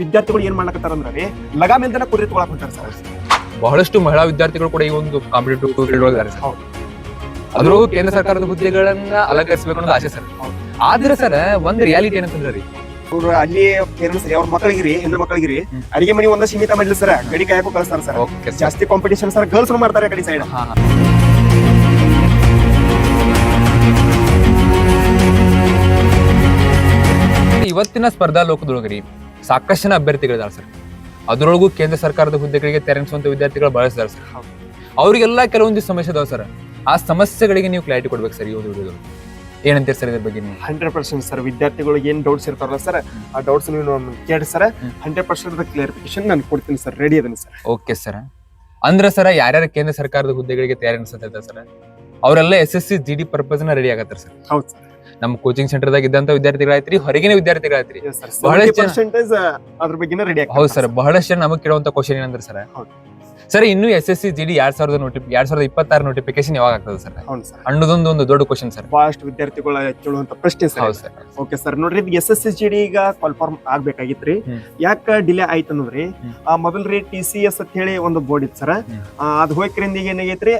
ವಿದ್ಯಾರ್ಥಿಗಳು ಏನ್ ಮಾಡ್ಲಕತ್ತಾರ ಅಂದ್ರೆ ಲಗಾಮ್ ಇಲ್ದನ ಕುದುರೆ ತಗೊಳಕ್ ಹೊಂಟಾರ ಸರ್. ಬಹಳಷ್ಟು ಮಹಿಳಾ ವಿದ್ಯಾರ್ಥಿಗಳು ಕೂಡ ಈ ಒಂದು ಕಾಂಪಿಟೇಟಿವ್ ಫೀಲ್ಡ್ ಒಳಗಿದ್ದಾರೆ ಸರ್. ಅದ್ರೂ ಕೇಂದ್ರ ಸರ್ಕಾರದ ಹುದ್ದೆಗಳನ್ನ ಅಲಂಕರಿಸಬೇಕು ಅನ್ನೋದು ಆಸೆ ಸರ್. ಆದ್ರೆ ಸರ್ ಒಂದ್ ರಿಯಾಲಿಟಿ ಏನಂತಂದ್ರೆ ರೀ, ಅವ್ರು ಅಲ್ಲಿ ಪೇರೆಂಟ್ಸ್ ಅವ್ರ ಮಕ್ಕಳಿಗಿರಿ ಹೆಣ್ಣು ಮಕ್ಕಳಿಗಿರಿ ಅಡಿಗೆ ಮನಿ ಒಂದ ಸೀಮಿತ ಮಾಡ್ಲಿ ಸರ್, ಗಡಿ ಕಾಯಕ್ಕೂ ಕಳಿಸ್ತಾರ ಸರ್. Okay sir. ಜಾಸ್ತಿ ಕಾಂಪಿಟೇಷನ್ ಸರ್ ಗರ್ಲ್ಸ್ ಮಾಡ್ತಾರೆ ಕಡೆ ಸೈಡ್. ಇವತ್ತಿನ ಸ್ಪರ್ಧಾ ಲೋಕದೊಳಗರಿ ಸಾಕಷ್ಟು ಜನ ಅಭ್ಯರ್ಥಿಗಳಿದಾರೆ ಸರ್. ಅದ್ರೊಳಗೂ ಕೇಂದ್ರ ಸರ್ಕಾರದ ಹುದ್ದೆಗಳಿಗೆ ತೆರೆಸುವಂತ ವಿದ್ಯಾರ್ಥಿಗಳು ಬಳಸಿದಾರೆ ಸರ್. ಅವ್ರಿಗೆಲ್ಲ ಕೆಲವೊಂದು ಸಮಸ್ಯೆ ಅದಾವ ಸರ್. ಆ ಸಮಸ್ಯೆಗಳಿಗೆ ನೀವು ಕ್ಲಾರಿಟಿ ಕೊಡ್ಬೇಕು ಸರ್. ಈ ಒಂದು ವಿಡಿಯೋದಲ್ಲಿ ಏನಂತೀರಿ ಸರ್ ಇದ್ರ ಬಗ್ಗೆ ನೀವು? 100% ಸರ್. ವಿದ್ಯಾರ್ಥಿಗಳು ಏನ್ ಡೌಟ್ಸ್ ಇರ್ತಾರಲ್ಲ ಸರ್, ಆ ಡೌಟ್ಸ್ ನೀವು ಕೇಳಿ ಸರ್. 100% ಕ್ಲಿಯರಿಫಿಕೇಶನ್ ನಾನು ಕೊಡ್ತೀನಿ ಸರ್. ರೆಡಿ ಅದನ್ನ ಸರ್. Okay sir. ಅಂದ್ರೆ ಸರ್ ಯಾರ್ಯಾರ ಕೇಂದ್ರ ಸರ್ಕಾರದ ಹುದ್ದೆಗಳಿಗೆ ತಯಾರಿ ಅನ್ಸತ್ತ ಸರ್, ಅವರೆಲ್ಲ SSC GD ಪರ್ಪಸ್ ನ ರೆಡಿ ಆಗತ್ತಾರ ಸರ್. ಹೌದು ಸರ್. ನಮ್ಮ ಕೋಚಿಂಗ್ ಸೆಂಟರ್ ದಾಗ ಇದ್ದಂತ ವಿದ್ಯಾರ್ಥಿಗಳಾಯ್ತ್ರಿ, ಹೊರಗಿನ ವಿದ್ಯಾರ್ಥಿಗಳಾಯ್ತ್ರಿ, ಬಹಳಷ್ಟು ಅದ್ರ ಬಗ್ಗೆ ರೆಡಿ ಆಗ. ಹೌದು ಸರ್. ಬಹಳಷ್ಟು ಜನ ನಮಗೆ ಕೇಳುವಂತ ಕ್ವಶನ್ ಏನಂದ್ರೆ ಸರ್, ಸರ್ ಇನ್ನು SSC GD 2026 ನೋಟಿಫಿಕೇಶನ್ ಯಾವಾಗ ಆಗ್ತದೆ ಸರ್ ಅನ್ನೋದೊಂದು ಒಂದು ದೊಡ್ಡ ಕ್ವಶನ್ ಸರ್. ಬಹಳಷ್ಟು ವಿದ್ಯಾರ್ಥಿಗಳು ಕೇಳುವಂತ ಪ್ರಶ್ನೆ ಸರ್. ಹೌದು ಸರ್. Okay sir. ನೋಡ್ರಿ, SSC GD ಈಗ ಕನ್ಫರ್ಮ್ ಆಗ್ಬೇಕಾಗಿತ್ರಿ. ಯಾಕ ಡಿಲೇ ಆಯ್ತು ಅನ್ನೋದ್ರಿ, ಮೊದಲ್ರಿ TCS ಅಂತ ಹೇಳಿ ಒಂದು ಬೋರ್ಡ್ ಇತ್ತು ಸರ್. ಅದ್ ಹೋಗ್ರಿಂದ ಈಗ ಏನಾಗೈತ್ರಿ,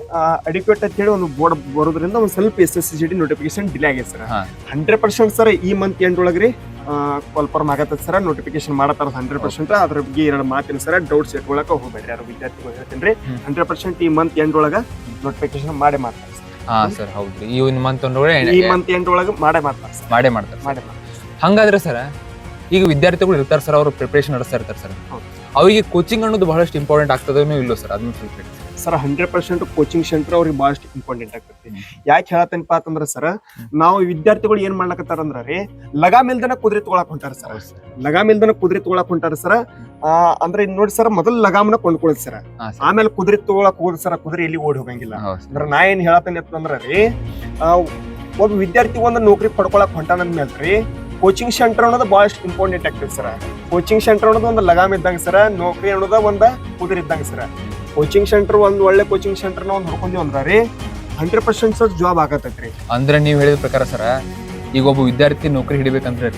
ಅಡಿಕ್ವೇಟ್ ಅಂತ ಹೇಳಿ ಒಂದು ಬೋರ್ಡ್ ಬರೋದ್ರಿಂದ ಒಂದ್ ಸ್ವಲ್ಪ SSC GD ನೋಟಿಫಿಕೇಶನ್ ಡಿಲೇ ಆಗೈತೆ ಸರ್. 100% ಸರ್ ಈ ಮಂತ್ ಎಂಡ್ ಒಳಗ್ರಿ ಕನ್ಫರ್ಮ್ ಆಗತ್ತದ ಸರ್. ನೋಟಿಫಿಕೇಶನ್ ಮಾಡತ್ತಾರ 100%. ಅದ್ರ ಬಗ್ಗೆ ಎರಡು ಮಾತಿನ ಸರ್, ಡೌಟ್ಸ್ ಇಟ್ಕೊಳಕ ಹೋಗ್ಬೇಡ್ರಿ ಯಾರು ವಿದ್ಯಾರ್ಥಿಗಳು. ಹೇಳ್ತೀನಿ 100% ಈ ಮಂತ್ ಎಂಡ್ ಒಳಗ ನೋಟಿಫಿಕೇಶನ್ ಮಾಡೇ ಮಾಡ್ತಾರೆ ಸರ್. ಹೌದ್ರಿ, ಈ ಮಂತ್ ಎಂಡ್ ಒಳಗ ಮಾಡೇ ಮಾಡ್ತಾರೆ. ಹಂಗಾದ್ರೆ ಸರ್, ಈಗ ವಿದ್ಯಾರ್ಥಿಗಳು ಇರ್ತಾರೆ ಸರ್, ಅವರು ಪ್ರಿಪರೇಷನ್ ನಡೆಸ್ತಾ ಇರ್ತಾರೆ ಸರ್. ಅವರಿಗೆ ಕೋಚಿಂಗ್ ಅನ್ನೋದು ಬಹಳಷ್ಟು ಇಂಪಾರ್ಟೆಂಟ್ ಆಗ್ತದೇನೋ ಇಲ್ಲೋ ಸರ್? ಅದನ್ನ ಸ್ವಲ್ಪ ಹೇಳಿ ಸರ್. 100% ಕೋಚಿಂಗ್ ಸೆಂಟರ್ ಅವ್ರಿಗೆ ಬಹಳಷ್ಟು ಇಂಪಾರ್ಟೆಂಟ್ ಆಗ್ತದೆ. ಯಾಕೆ ಹೇಳತ್ತೇನಪ್ಪ ಅಂತಂದ್ರ ಸರ್, ನಾವು ವಿದ್ಯಾರ್ಥಿಗಳು ಏನ್ ಮಾಡ್ಲಕತ್ತಾರ ಅಂದ್ರ ರೀ, ಲಗಾಮ್ ಇಲ್ದನ ಕುದುರೆ ತಗೊಳಕ್ ಹೊಂಟಾರ ಸರ್. ಲಗಾಮ್ ಇಲ್ದನ ಕುದುರೆ ತಗೊಳಕ್ ಹೊಂಟಾರ ಸರ್. ಅಂದ್ರೆ ನೋಡಿ ಸರ್, ಮೊದಲು ಲಗಾಮನ ಕೊಂಡ್ಕೊಳ್ಳಿ ಸರ್, ಆಮೇಲೆ ಕುದುರೆ ತಗೊಳಕ್ ಹೋದ್ ಸರ್. ಕುದುರೆ ಎಲ್ಲಿ ಓಡಿ ಹೋಗಂಗಿಲ್ಲ. ಅಂದ್ರೆ ನಾ ಏನ್ ಹೇಳತ್ತೇನೆ ಅಂತಂದ್ರ ರೀ, ಒಬ್ಬ ವಿದ್ಯಾರ್ಥಿ ಒಂದು ನೌಕರಿ ಪಡ್ಕೊಳಕ್ ಹೊಂಟಾನಂದ್ಮೇಲ್ರಿ ಕೋಚಿಂಗ್ ಸೆಂಟರ್ ಅನ್ನೋದು ಬಹಳಷ್ಟು ಇಂಪಾರ್ಟೆಂಟ್ ಆಗ್ತದೆ ಸರ್. ಕೋಚಿಂಗ್ ಸೆಂಟರ್ ಅನ್ನೋದು ಒಂದು ಲಗಾಮ್ ಇದ್ದಂಗ ಸರ್, ನೌಕರಿ ಅನ್ನೋದ ಒಂದ ಕುದುರೆ ಇದ್ದಂಗ ಸರ್. ಕೋಚಿಂಗ್ ಸೆಂಟರ್ ಒಂದ್ ಒಳ್ಳೆ ಕೋಚಿಂಗ್ ಸೆಂಟರ್ ನ ಒಂದ್ ಹುಡ್ಕೊಂಡಿ ಅಂದ್ರ ರೀ 100% ಸರ್ ಜಾಬ್ ಆಗತೈತ್ರಿ. ಅಂದ್ರೆ ನೀವ್ ಹೇಳಿದ ಪ್ರಕಾರ ಸರ್, ಈಗ ಒಬ್ಬ ವಿದ್ಯಾರ್ಥಿ ನೌಕರಿ ಹಿಡಿಬೇಕಂದ್ರೆ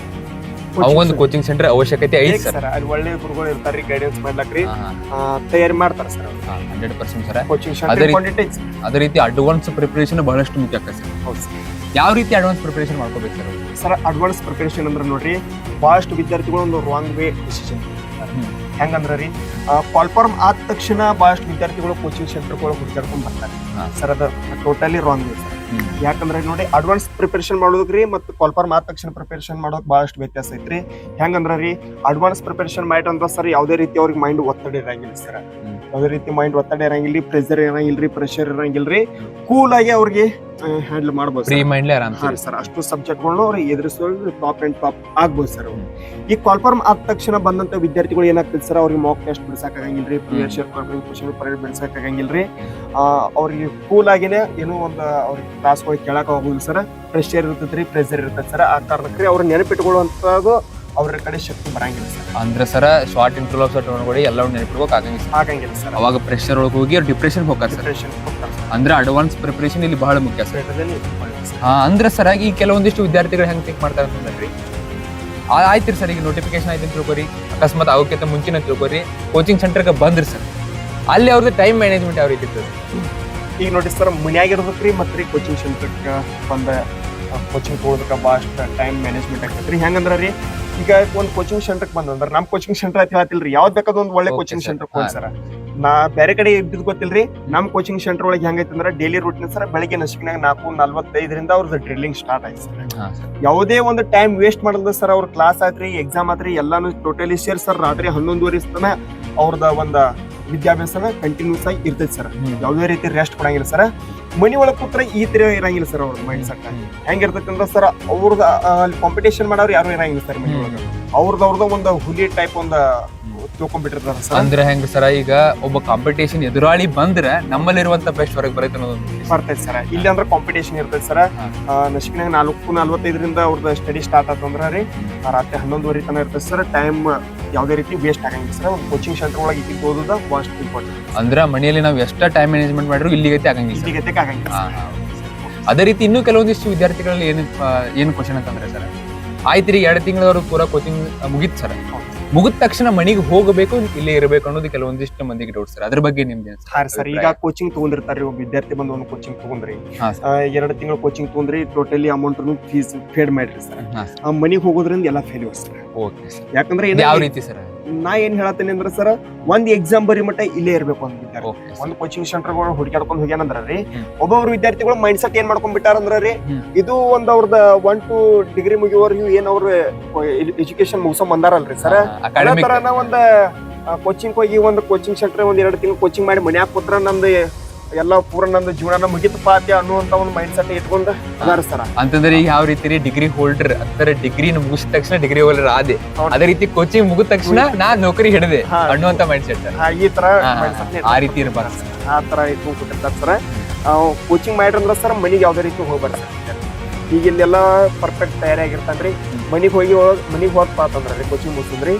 ಅವಂಗೊಂದು ಕೋಚಿಂಗ್ ಸೆಂಟರ್ ಅವಶ್ಯಕತೆ ಐತಿ ಸರ್. ಅಲ್ಲಿ ಒಳ್ಳೆ ಗುರುಗಳು ಇರ್ತಾರ್ರಿ, ಗೈಡೆನ್ಸ್ ಮಾಡ್ಲಕ್ರಿ ತಯಾರಿ ಮಾಡ್ತಾರ ಸರ್. 100% ಸರ್. ಕೋಚಿಂಗ್ ಸೆಂಟರ್ ಅದೇ ರೀತಿ ಅಡ್ವಾನ್ಸ್ ಪ್ರಿಪರೇಷನ್ ಬಹಳಷ್ಟು ಮುಖ್ಯ ಆಗ್ತದೆ ಸರ್. ಹೌದು ಸರ್. ಯಾವ ರೀತಿ ಅಡ್ವಾನ್ಸ್ ಪ್ರಿಪರೇಷನ್ ಮಾಡ್ಕೋಬೇಕು ಸರ್? ಸರ್ ಅಡ್ವಾನ್ಸ್ ಪ್ರಿಪರೇಷನ್ ಅಂದ್ರೆ ನೋಡ್ರಿ, ಬಹಳಷ್ಟು ವಿದ್ಯಾರ್ಥಿಗಳು ಒಂದು ರಾಂಗ್ ವೇ ಡಿಸಿಷನ್. ಹೆಂಗಂದ್ರ ರೀ, ಕಾಲ್ಫಾರ್ಮ್ ಆದ ತಕ್ಷಣ ಬಹಳಷ್ಟು ವಿದ್ಯಾರ್ಥಿಗಳು ಕೋಚಿಂಗ್ ಸೆಂಟರ್ಗಳು ಹುಡುಕಾಡ್ಕೊಂಡ್ ಬರ್ತಾರೆ ಸರ್. ಅದು ಟೋಟಲಿ ರಾಂಗ್ ವೇ ಸರ್. ಯಾಕಂದ್ರೆ ನೋಡಿ, ಅಡ್ವಾನ್ಸ್ ಪ್ರಿಪರೇಷನ್ ಮಾಡೋದ್ರಿ ಮತ್ತು ಕಾಲ್ಫಾರ್ಮ್ ಆದ ತಕ್ಷಣ ಪ್ರಿಪರೇಷನ್ ಮಾಡೋಕ್ ಬಹಳಷ್ಟು ವ್ಯತ್ಯಾಸ ಐತ್ರಿ. ಹೆಂಗಂದ್ರ ರೀ, ಅಡ್ವಾನ್ಸ್ ಪ್ರಿಪರೇಷನ್ ಮಾಡಿದ್ರೆ ಸರ್ ಯಾವುದೇ ರೀತಿ ಅವ್ರಿಗೆ ಮೈಂಡ್ ಒತ್ತಡ ಇರಂಗಿಲ್ಲ ಸರ್. ಯಾವುದೇ ರೀತಿ ಮೈಂಡ್ ಒತ್ತಡ ಇರಂಗಿಲ್ಲ, ಪ್ರೆಷರ್ ಇರಂಗಿಲ್ರಿ, ಕೂಲ್ ಆಗಿ ಅವ್ರಿಗೆ ಹ್ಯಾಂಡಲ್ ಮಾಡ್ಬೋದು ಸರ್. ಅಷ್ಟು ಸಬ್ಜೆಕ್ಟ್ಗಳನ್ನ ಅವ್ರಿಗೆ ಎದುರಿಸೋದು ಟಾಪ್ ಅಂಡ್ ಟಾಪ್ ಆಗ್ಬೋದು ಸರ್. ಈ ಕಾಲ್ಫಾರ್ಮ್ ಆದ ತಕ್ಷಣ ಬಂದಂತ ವಿದ್ಯಾರ್ಥಿಗಳು ಏನಾಗ್ತದೆ ಸರ್, ಅವ್ರಿಗೆ ಮಾಕ್ ಟೆಸ್ಟ್ ಬಿಡ್ಸಕ್ಕಾಗಂಗಿಲ್ರಿ, ಪ್ರಿವಿಯಸ್ ಇಯರ್ ಕ್ವಶನ್ ಪೇಪರ್ ಬಿಡ್ಸಕ್ಕಾಗಂಗಿಲ್ರಿ. ಅವ್ರಿಗೆ ಕೂಲ್ ಆಗಿನೇ ಏನೋ ಒಂದು ಅವ್ರಿಗೆ ಕ್ಲಾಸ್ಗಳು ಕೇಳಕ್ ಹೋಗುದಿಲ್ಲ ಸರ್. ಪ್ರೆಷರ್ ಇರ್ತೈತ್ರಿ, ಪ್ರೆಷರ್ ಇರ್ತೈತೆ ಸರ್. ಆ ಕಾರಣಕ್ಕೆ ಅವ್ರ ನೆನಪಿಟ್ಕೊಳ್ಳುವಂಥದ್ದು ಅವ್ರ ಕಡೆ ಶಕ್ತಿ ಬರಂಗಿಲ್ಲ ಸರ್. ಅಂದ್ರೆ sir, short interval of turn ಎಲ್ಲ ನೆನಪಿಟ್ಕೋಕ್ ಆಗಂಗಿಲ್ಲ ಸರ್. ಅವಾಗ ಪ್ರೆಷರ್ ಒಳಗೆ ಹೋಗಿ ಡಿಪ್ರೆಷನ್ ಹೋಗ್ತಾರೆ ಸರ್. ಅಂದ್ರೆ ಅಡ್ವಾನ್ಸ್ ಪ್ರಿಪರೇಷನ್ ಇಲ್ಲಿ ಬಹಳ ಮುಖ್ಯ ಸರ್. ಅಂದ್ರೆ ಸರ್, ಈ ಕೆಲವೊಂದಿಷ್ಟು ವಿದ್ಯಾರ್ಥಿಗಳು ಹೆಂಗ್ ಥಿಂಕ್ ಮಾಡ್ತಾರೆ ಅಂತಂದ್ರಿ, ಆಯ್ತಿರಿ ಸರ್, ಈಗ ನೋಟಿಫಿಕೇಶನ್ ಆಯ್ತು ಅಂತ ತಿಳ್ಕೊರಿ, ಅಕಸ್ಮಾತ್ ಆಗೋಕ್ಕಿಂತ ಮುಂಚಿನ ತಿಳ್ಕೊರಿ ಕೋಚಿಂಗ್ ಸೆಂಟರ್ಗೆ ಬಂದ್ರಿ ಸರ್, ಅಲ್ಲಿ ಅವ್ರದ್ದು ಟೈಮ್ ಮ್ಯಾನೇಜ್ಮೆಂಟ್ ಯಾವ ರೀತಿ ಇರ್ತದೆ? ಈಗ ನೋಡಿ ಸರ್, ಮನ್ಯಾಗ ಇರ್ಬೇಕ್ರಿ ಮತ್ತೆ ಕೋಚಿಂಗ್ ಸೆಂಟರ್ಗೆ ಬಂದ ಕೋಚಿಂಗ್ ತಗೊಳೋದಕ್ಕೆ ಭಾಳಷ್ಟು ಟೈಮ್ ಮ್ಯಾನೇಜ್ಮೆಂಟ್ ಆಗ್ತೈತ್ರಿ. ಹೆಂಗಂದ್ರ ರೀ, ಈಗ ಒಂದು ಕೋಚಿಂಗ್ ಸೆಂಟರ್ಗೆ ಬಂದಂದ್ರ ನಮ್ಮ ಕೋಚಿಂಗ್ ಸೆಂಟರ್ ಅಂತ ಹೇಳ್ತಿಲ್ರಿ, ಯಾವ್ದು ಬೇಕಾದ ಒಂದು ಒಳ್ಳೆ ಕೋಚಿಂಗ್ ಸೆಂಟರ್ ಹೋಗಿ ಸರ್. ನಾ ಬೇರೆ ಕಡೆ ಇದ್ದಿದ್ ಗೊತ್ತಿಲ್ರಿ, ನಮ್ಮ ಕೋಚಿಂಗ್ ಸೆಂಟರ್ ಒಳಗೆ ಹೆಂಗೈತೆ ಅಂದ್ರೆ ಡೈಲಿ ರೂಟೀನ್ ಸರ್. ಬೆಳಿಗ್ಗೆ ನಸಿಕಿನಾಗ 4:45 ಅವ್ರದ್ದು ಡ್ರಿಲ್ಲಿಂಗ್ ಸ್ಟಾರ್ಟ್ ಆಯ್ತು ಸರ್. ಯಾವುದೇ ಒಂದು ಟೈಮ್ ವೇಸ್ಟ್ ಮಾಡಲ್ದ ಸರ್. ಅವ್ರ ಕ್ಲಾಸ್ ಆಯ್ತ್ರಿ, ಎಕ್ಸಾಮ್ ಆತ್ರಿ, ಎಲ್ಲಾನು ಟೋಟಲಿ ಸೇರಿ ಸರ್ ರಾತ್ರಿ 11:30 ತನ ಅವ್ರದ ಒಂದು ವಿದ್ಯಾಭ್ಯಾಸನ ಕಂಟಿನ್ಯೂಸ್ ಆಗಿ ಇರ್ತೈತಿ ಸರ್. ಯಾವುದೇ ರೀತಿ ರೆಸ್ಟ್ ಕೊಡಂಗಿಲ್ಲ ಸರ್. ಮನಿ ಒಳಗೆ ಕೂತ್ರೆ ಈ ತರ ಇರಂಗಿಲ್ಲ ಸರ್. ಅವ್ರ ಮೈಂಡ್ ಸೆಟ್ ಹೆಂಗಿರ್ತೈತಿ ಅಂದ್ರೆ ಸರ್, ಅವ್ರದ ಕಾಂಪಿಟೇಷನ್ ಮಾಡೋರು ಯಾರು ಇರಂಗಿಲ್ಲ ಸರ್ ಮನಿ ಒಳಗೆ. ಅವ್ರದ್ದು ಒಂದು ಹುಲಿ ಟೈಪ್ ಒಂದು ತಿಳ್ಕೊಂಡ್ಬಿಟ್ಟಿರ್ತಾರ ಸರ್. ಅಂದ್ರೆ ಹೆಂಗ್ ಸರ್, ಈಗ ಒಬ್ಬ ಕಾಂಪಿಟೇಷನ್ ಎದುರಾಳಿ ಬಂದ್ರೆ ನಮ್ಮಲ್ಲಿರುವಂತ ಬೆಸ್ಟ್ ಹೊರಗೆ ಬರ್ತೈತಿ ಸರ್. ಇಲ್ಲಿ ಅಂದ್ರೆ ಕಾಂಪಿಟೇಷನ್ ಇರ್ತೈತಿ ಸರ್. ನಸಿಕಿನಾಗ 4:45 ಅವ್ರದ್ದು ಸ್ಟಡಿ ಸ್ಟಾರ್ಟ್ ಆತಂದ್ರ ರೀ ರಾತ್ರಿ 11:30 ತನ ಇರ್ತೈತಿ ಸರ್. ಟೈಮ್ ಯಾವುದೇ ರೀತಿ ವೇಸ್ಟ್ ಆಗಂಗಿಲ್ಲ ಸರ್. ಒಂದು ಕೋಚಿಂಗ್ ಸೆಂಟರ್ ಒಳಗೆ ಇದ್ದಿದ್ದು ಓದೋದು ಭಾಳಷ್ಟು ಇಂಪಾರ್ಟೆಂಟ್. ಅಂದ್ರೆ ಮನೆಯಲ್ಲಿ ನಾವು ಎಷ್ಟ ಟೈಮ್ ಮ್ಯಾನೇಜ್ಮೆಂಟ್ ಮಾಡಿದ್ರು ಇಲ್ಲಿಗತ್ತೆ ಆಗಂಗಿಲ್ಲ. ಅದೇ ರೀತಿ ಇನ್ನೂ ಕೆಲವೊಂದಿಷ್ಟು ವಿದ್ಯಾರ್ಥಿಗಳಲ್ಲಿ ಏನು ಕ್ವಶನ್ ಅಂತಂದ್ರೆ ಸರ್, ಆಯ್ತು ರೀ 2 ತಿಂಗಳವರೆಗೂ ಪೂರಾ ಕೋಚಿಂಗ್ ಮುಗೀತು ಸರ್, ಮುಗಿದ ತಕ್ಷಣ ಮನೆಗೆ ಹೋಗಬೇಕು ಇಲ್ಲೇ ಇರಬೇಕು ಅನ್ನೋದು ಕೆಲವೊಂದಿಷ್ಟು ಮಂದಿಗೆ ಡೌಟ್ ಸರ್. ಅದ್ರ ಬಗ್ಗೆ ನಿಮ್ಗೆ ಸರ್ ಈಗ ಕೋಚಿಂಗ್ ತಗೊಂಡಿರ್ತಾರ್ರಿ, ಒಬ್ಬ ವಿದ್ಯಾರ್ಥಿ ಬಂದು ಒಂದು ಕೋಚಿಂಗ್ ತಗೊಂಡ್ರಿ, 2 ತಿಂಗಳು ಕೋಚಿಂಗ್ ತಗೊಂಡ್ರಿ, ಟೋಟಲಿ ಅಮೌಂಟ್ ಫೀಸ್ ಪೇಡ್ ಮಾಡ್ರಿ ಸರ್. ಮನಿಗ್ ಹೋಗೋದ್ರಿಂದ ಎಲ್ಲ ಫೇಲ್ಯೂರ್ ಸರ್. ಯಾಕಂದ್ರೆ ಯಾವ ರೀತಿ ಸರ್? ನಾ ಏನ್ ಹೇಳತ್ತೇನೆ ಅಂದ್ರೆ ಸರ್, ಒಂದ್ ಎಕ್ಸಾಮ್ ಬರಿ ಮಟ್ಟ ಇಲ್ಲೇ ಇರ್ಬೇಕು ಅಂತ ವಿದ್ಯಾರ್ಥಿ. ಒಂದ್ ಕೋಚಿಂಗ್ ಸೆಂಟರ್ ಹುಡುಕಾಡ್ಕೊಂಡ್ ಹೋಗ್ಯಾನಂದ್ರಿ, ಒಬ್ಬೊಬ್ರು ವಿದ್ಯಾರ್ಥಿಗಳು ಮೈಂಡ್ ಸೆಟ್ ಏನ್ ಮಾಡ್ಕೊಂಡ್ ಬಿಟ್ಟಾರಂದ್ರಿ, ಇದು ಒಂದ್ ಅವ್ರದ 1 to ಡಿಗ್ರಿ ಮುಗಿಯೋವರೆಗೂ ಏನ್ ಅವ್ರ ಎಜುಕೇಶನ್ ಮುಗಿಸೋ ಬಂದಾರಲ್ರಿ ಸರ್, ಅದೇ ತರನ ಒಂದ್ ಕೋಚಿಂಗ್ ಹೋಗಿ ಒಂದ್ ಕೋಚಿಂಗ್ ಸೆಂಟರ್ 1-2 ತಿಂಗಳು ಕೋಚಿಂಗ್ ಮಾಡಿ ಮನ್ಯಾಗ ಕೂತ್ರ ನಮ್ದು ಎಲ್ಲ ಪೂರ ನಂದು ಜೀವನ ಮುಗಿತಪ್ಪ ಅನ್ನುವಂತ ಒಂದು ಮೈಂಡ್ ಸೆಟ್ ಇಟ್ಕೊಂಡ್ ಅದಾರ ಸರ್. ಅಂತಂದ್ರೆ ಈಗ ಯಾವ ರೀತಿ ಡಿಗ್ರಿ ಹೋಲ್ಡರ್ ಅಂತಾರೆ, ಡಿಗ್ರಿ ಮುಗಿದ ತಕ್ಷಣ ಡಿಗ್ರಿ ಹೋಲ್ಡರ್ ಆದೆ, ಅದೇ ರೀತಿ ಕೋಚಿಂಗ್ ಮುಗಿದ ತಕ್ಷಣ ನಾ ನೌಕರಿ ಹಿಡಿದೆ ಅನ್ನುವಂತ ಮೈಂಡ್ ಸೆಟ್ ಈ ತರ ಆ ರೀತಿ ಇರಬಾರ್ದು, ಆ ತರ ಇಟ್ಕೊಂಡ್ ಕೂತಿರ್ತಾರ ಸರ್. ಕೋಚಿಂಗ್ ಮಾಡ್ರಂದ್ರ ಸರ್ ಮನಿಗೆ ಯಾವ್ದೇ ರೀತಿ ಹೋಗ್ಬಾರ್ದು ಸರ್. ಈಗ ಇಲ್ಲೆಲ್ಲ ಪರ್ಫೆಕ್ಟ್ ತಯಾರಿ ಆಗಿರ್ತಾನ್ರಿ, ಮನಿಗ್ ಹೋಗ್ಪ ಅಂತಂದ್ರಿ ಕೋಚಿಂಗ್ ಮುಗಿಸಿದ್ರಿ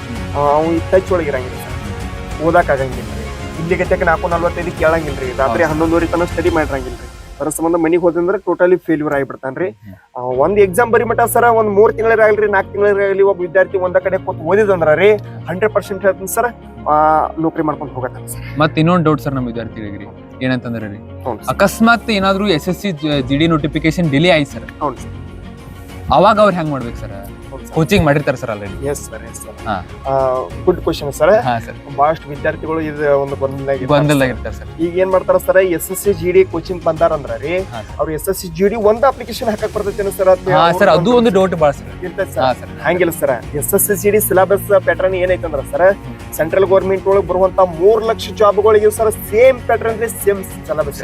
ಅವ್ ಟಚ್ ಒಳಗಿರಂಗಿಲ್ಲ ಸರ್, ಓದಾಕ್ ಆಗಂಗಿಲ್ಲ. ಇಲ್ಲಿಗೆ ತಕ್ಕ 4:45 ಕೇಳಂಗಿಲ್ರಿ, ರಾತ್ರಿ 11:00 ತನಕ ಸ್ಟಡಿ ಮಾಡಿರಂಗಿಲ್ರಿ. ಅದ್ರ ಸಂಬಂಧ ಮನಿಗ್ ಹೋದಂದ್ರೆ ಟೋಟಲಿ ಫೇಲ್ಯೂರ್ ಆಗಿಬಿಡ್ತಾನ್ರಿ. ಒಂದ್ ಎಕ್ಸಾಮ್ ಬರಿ ಮಟ್ಟ ಸರ್, ಒಂದ್ 3 ತಿಂಗಳಿರಾಗಲ್ರಿ 4 ತಿಂಗಳಿರಾಗಲಿ ಒಬ್ಬ ವಿದ್ಯಾರ್ಥಿ ಒಂದ ಕಡೆ ಕೂತ್ ಓದಿದಂದ್ರ ರೀ 100% ಹೇಳ್ತೀನಿ ಸರ್ ನೌಕರಿ ಮಾಡ್ಕೊಂಡು ಹೋಗತ್ತಾನ ಸರ್. ಮತ್ತೆ ಇನ್ನೊಂದು ಡೌಟ್ ಸರ್ ನಮ್ಮ ವಿದ್ಯಾರ್ಥಿಗಳಿಗೆ ಏನಂತಂದ್ರೆ ರೀ, ಅಕಸ್ಮಾತ್ ಏನಾದ್ರು SSC GD ನೋಟಿಫಿಕೇಶನ್ ಡಿಲೇ ಆಯ್ತು ಸರ್, ಅವಾಗ ಅವ್ರು ಹೆಂಗ್ ಮಾಡ್ಬೇಕು ಸರ್? ಕೋಚಿಂಗ್ ಮಾಡಿರ್ತಾರೆ sir already. Yes sir, yes sir. Good question sir. ಬಹಳಷ್ಟು ವಿದ್ಯಾರ್ಥಿಗಳು ಇದು ಒಂದು ಗೊಂದಲದಾಗಿರ್ತಾರೆ ಸರ್. ಈಗ ಏನ್ ಮಾಡ್ತಾರ ಸರ್, SSC GD ಕೋಚಿಂಗ್ ಬಂದಾರಂದ್ರ ರೀ, ಅವ್ರು SSC GD ಒಂದ್ ಅಪ್ಲಿಕೇಶನ್ ಹಾಕಕ್ ಬರ್ತೈತೇನು ಸರ್? ಸರ್ ಅದು ಒಂದು ಡೌಟ್ ಬಾಳ ಸರ್ ಇರ್ತೈತೆ ಸರ್. ಹಂಗಿಲ್ಲ sir, SSC GD syllabus pattern ಏನೈತಂದ್ರ ಸರ್, ಸೆಂಟ್ರಲ್ ಗೌರ್ಮೆಂಟ್ ಒಳಗೆ ಬರುವಂತ 3 ಲಕ್ಷ ಜಾಬ್ಗಳಿಗೆ ಸರ್ ಸೇಮ್ ಪ್ಯಾಟರ್ನ್ ರೀ, ಸೇಮ್ ಸಿಲೆಬಸ್.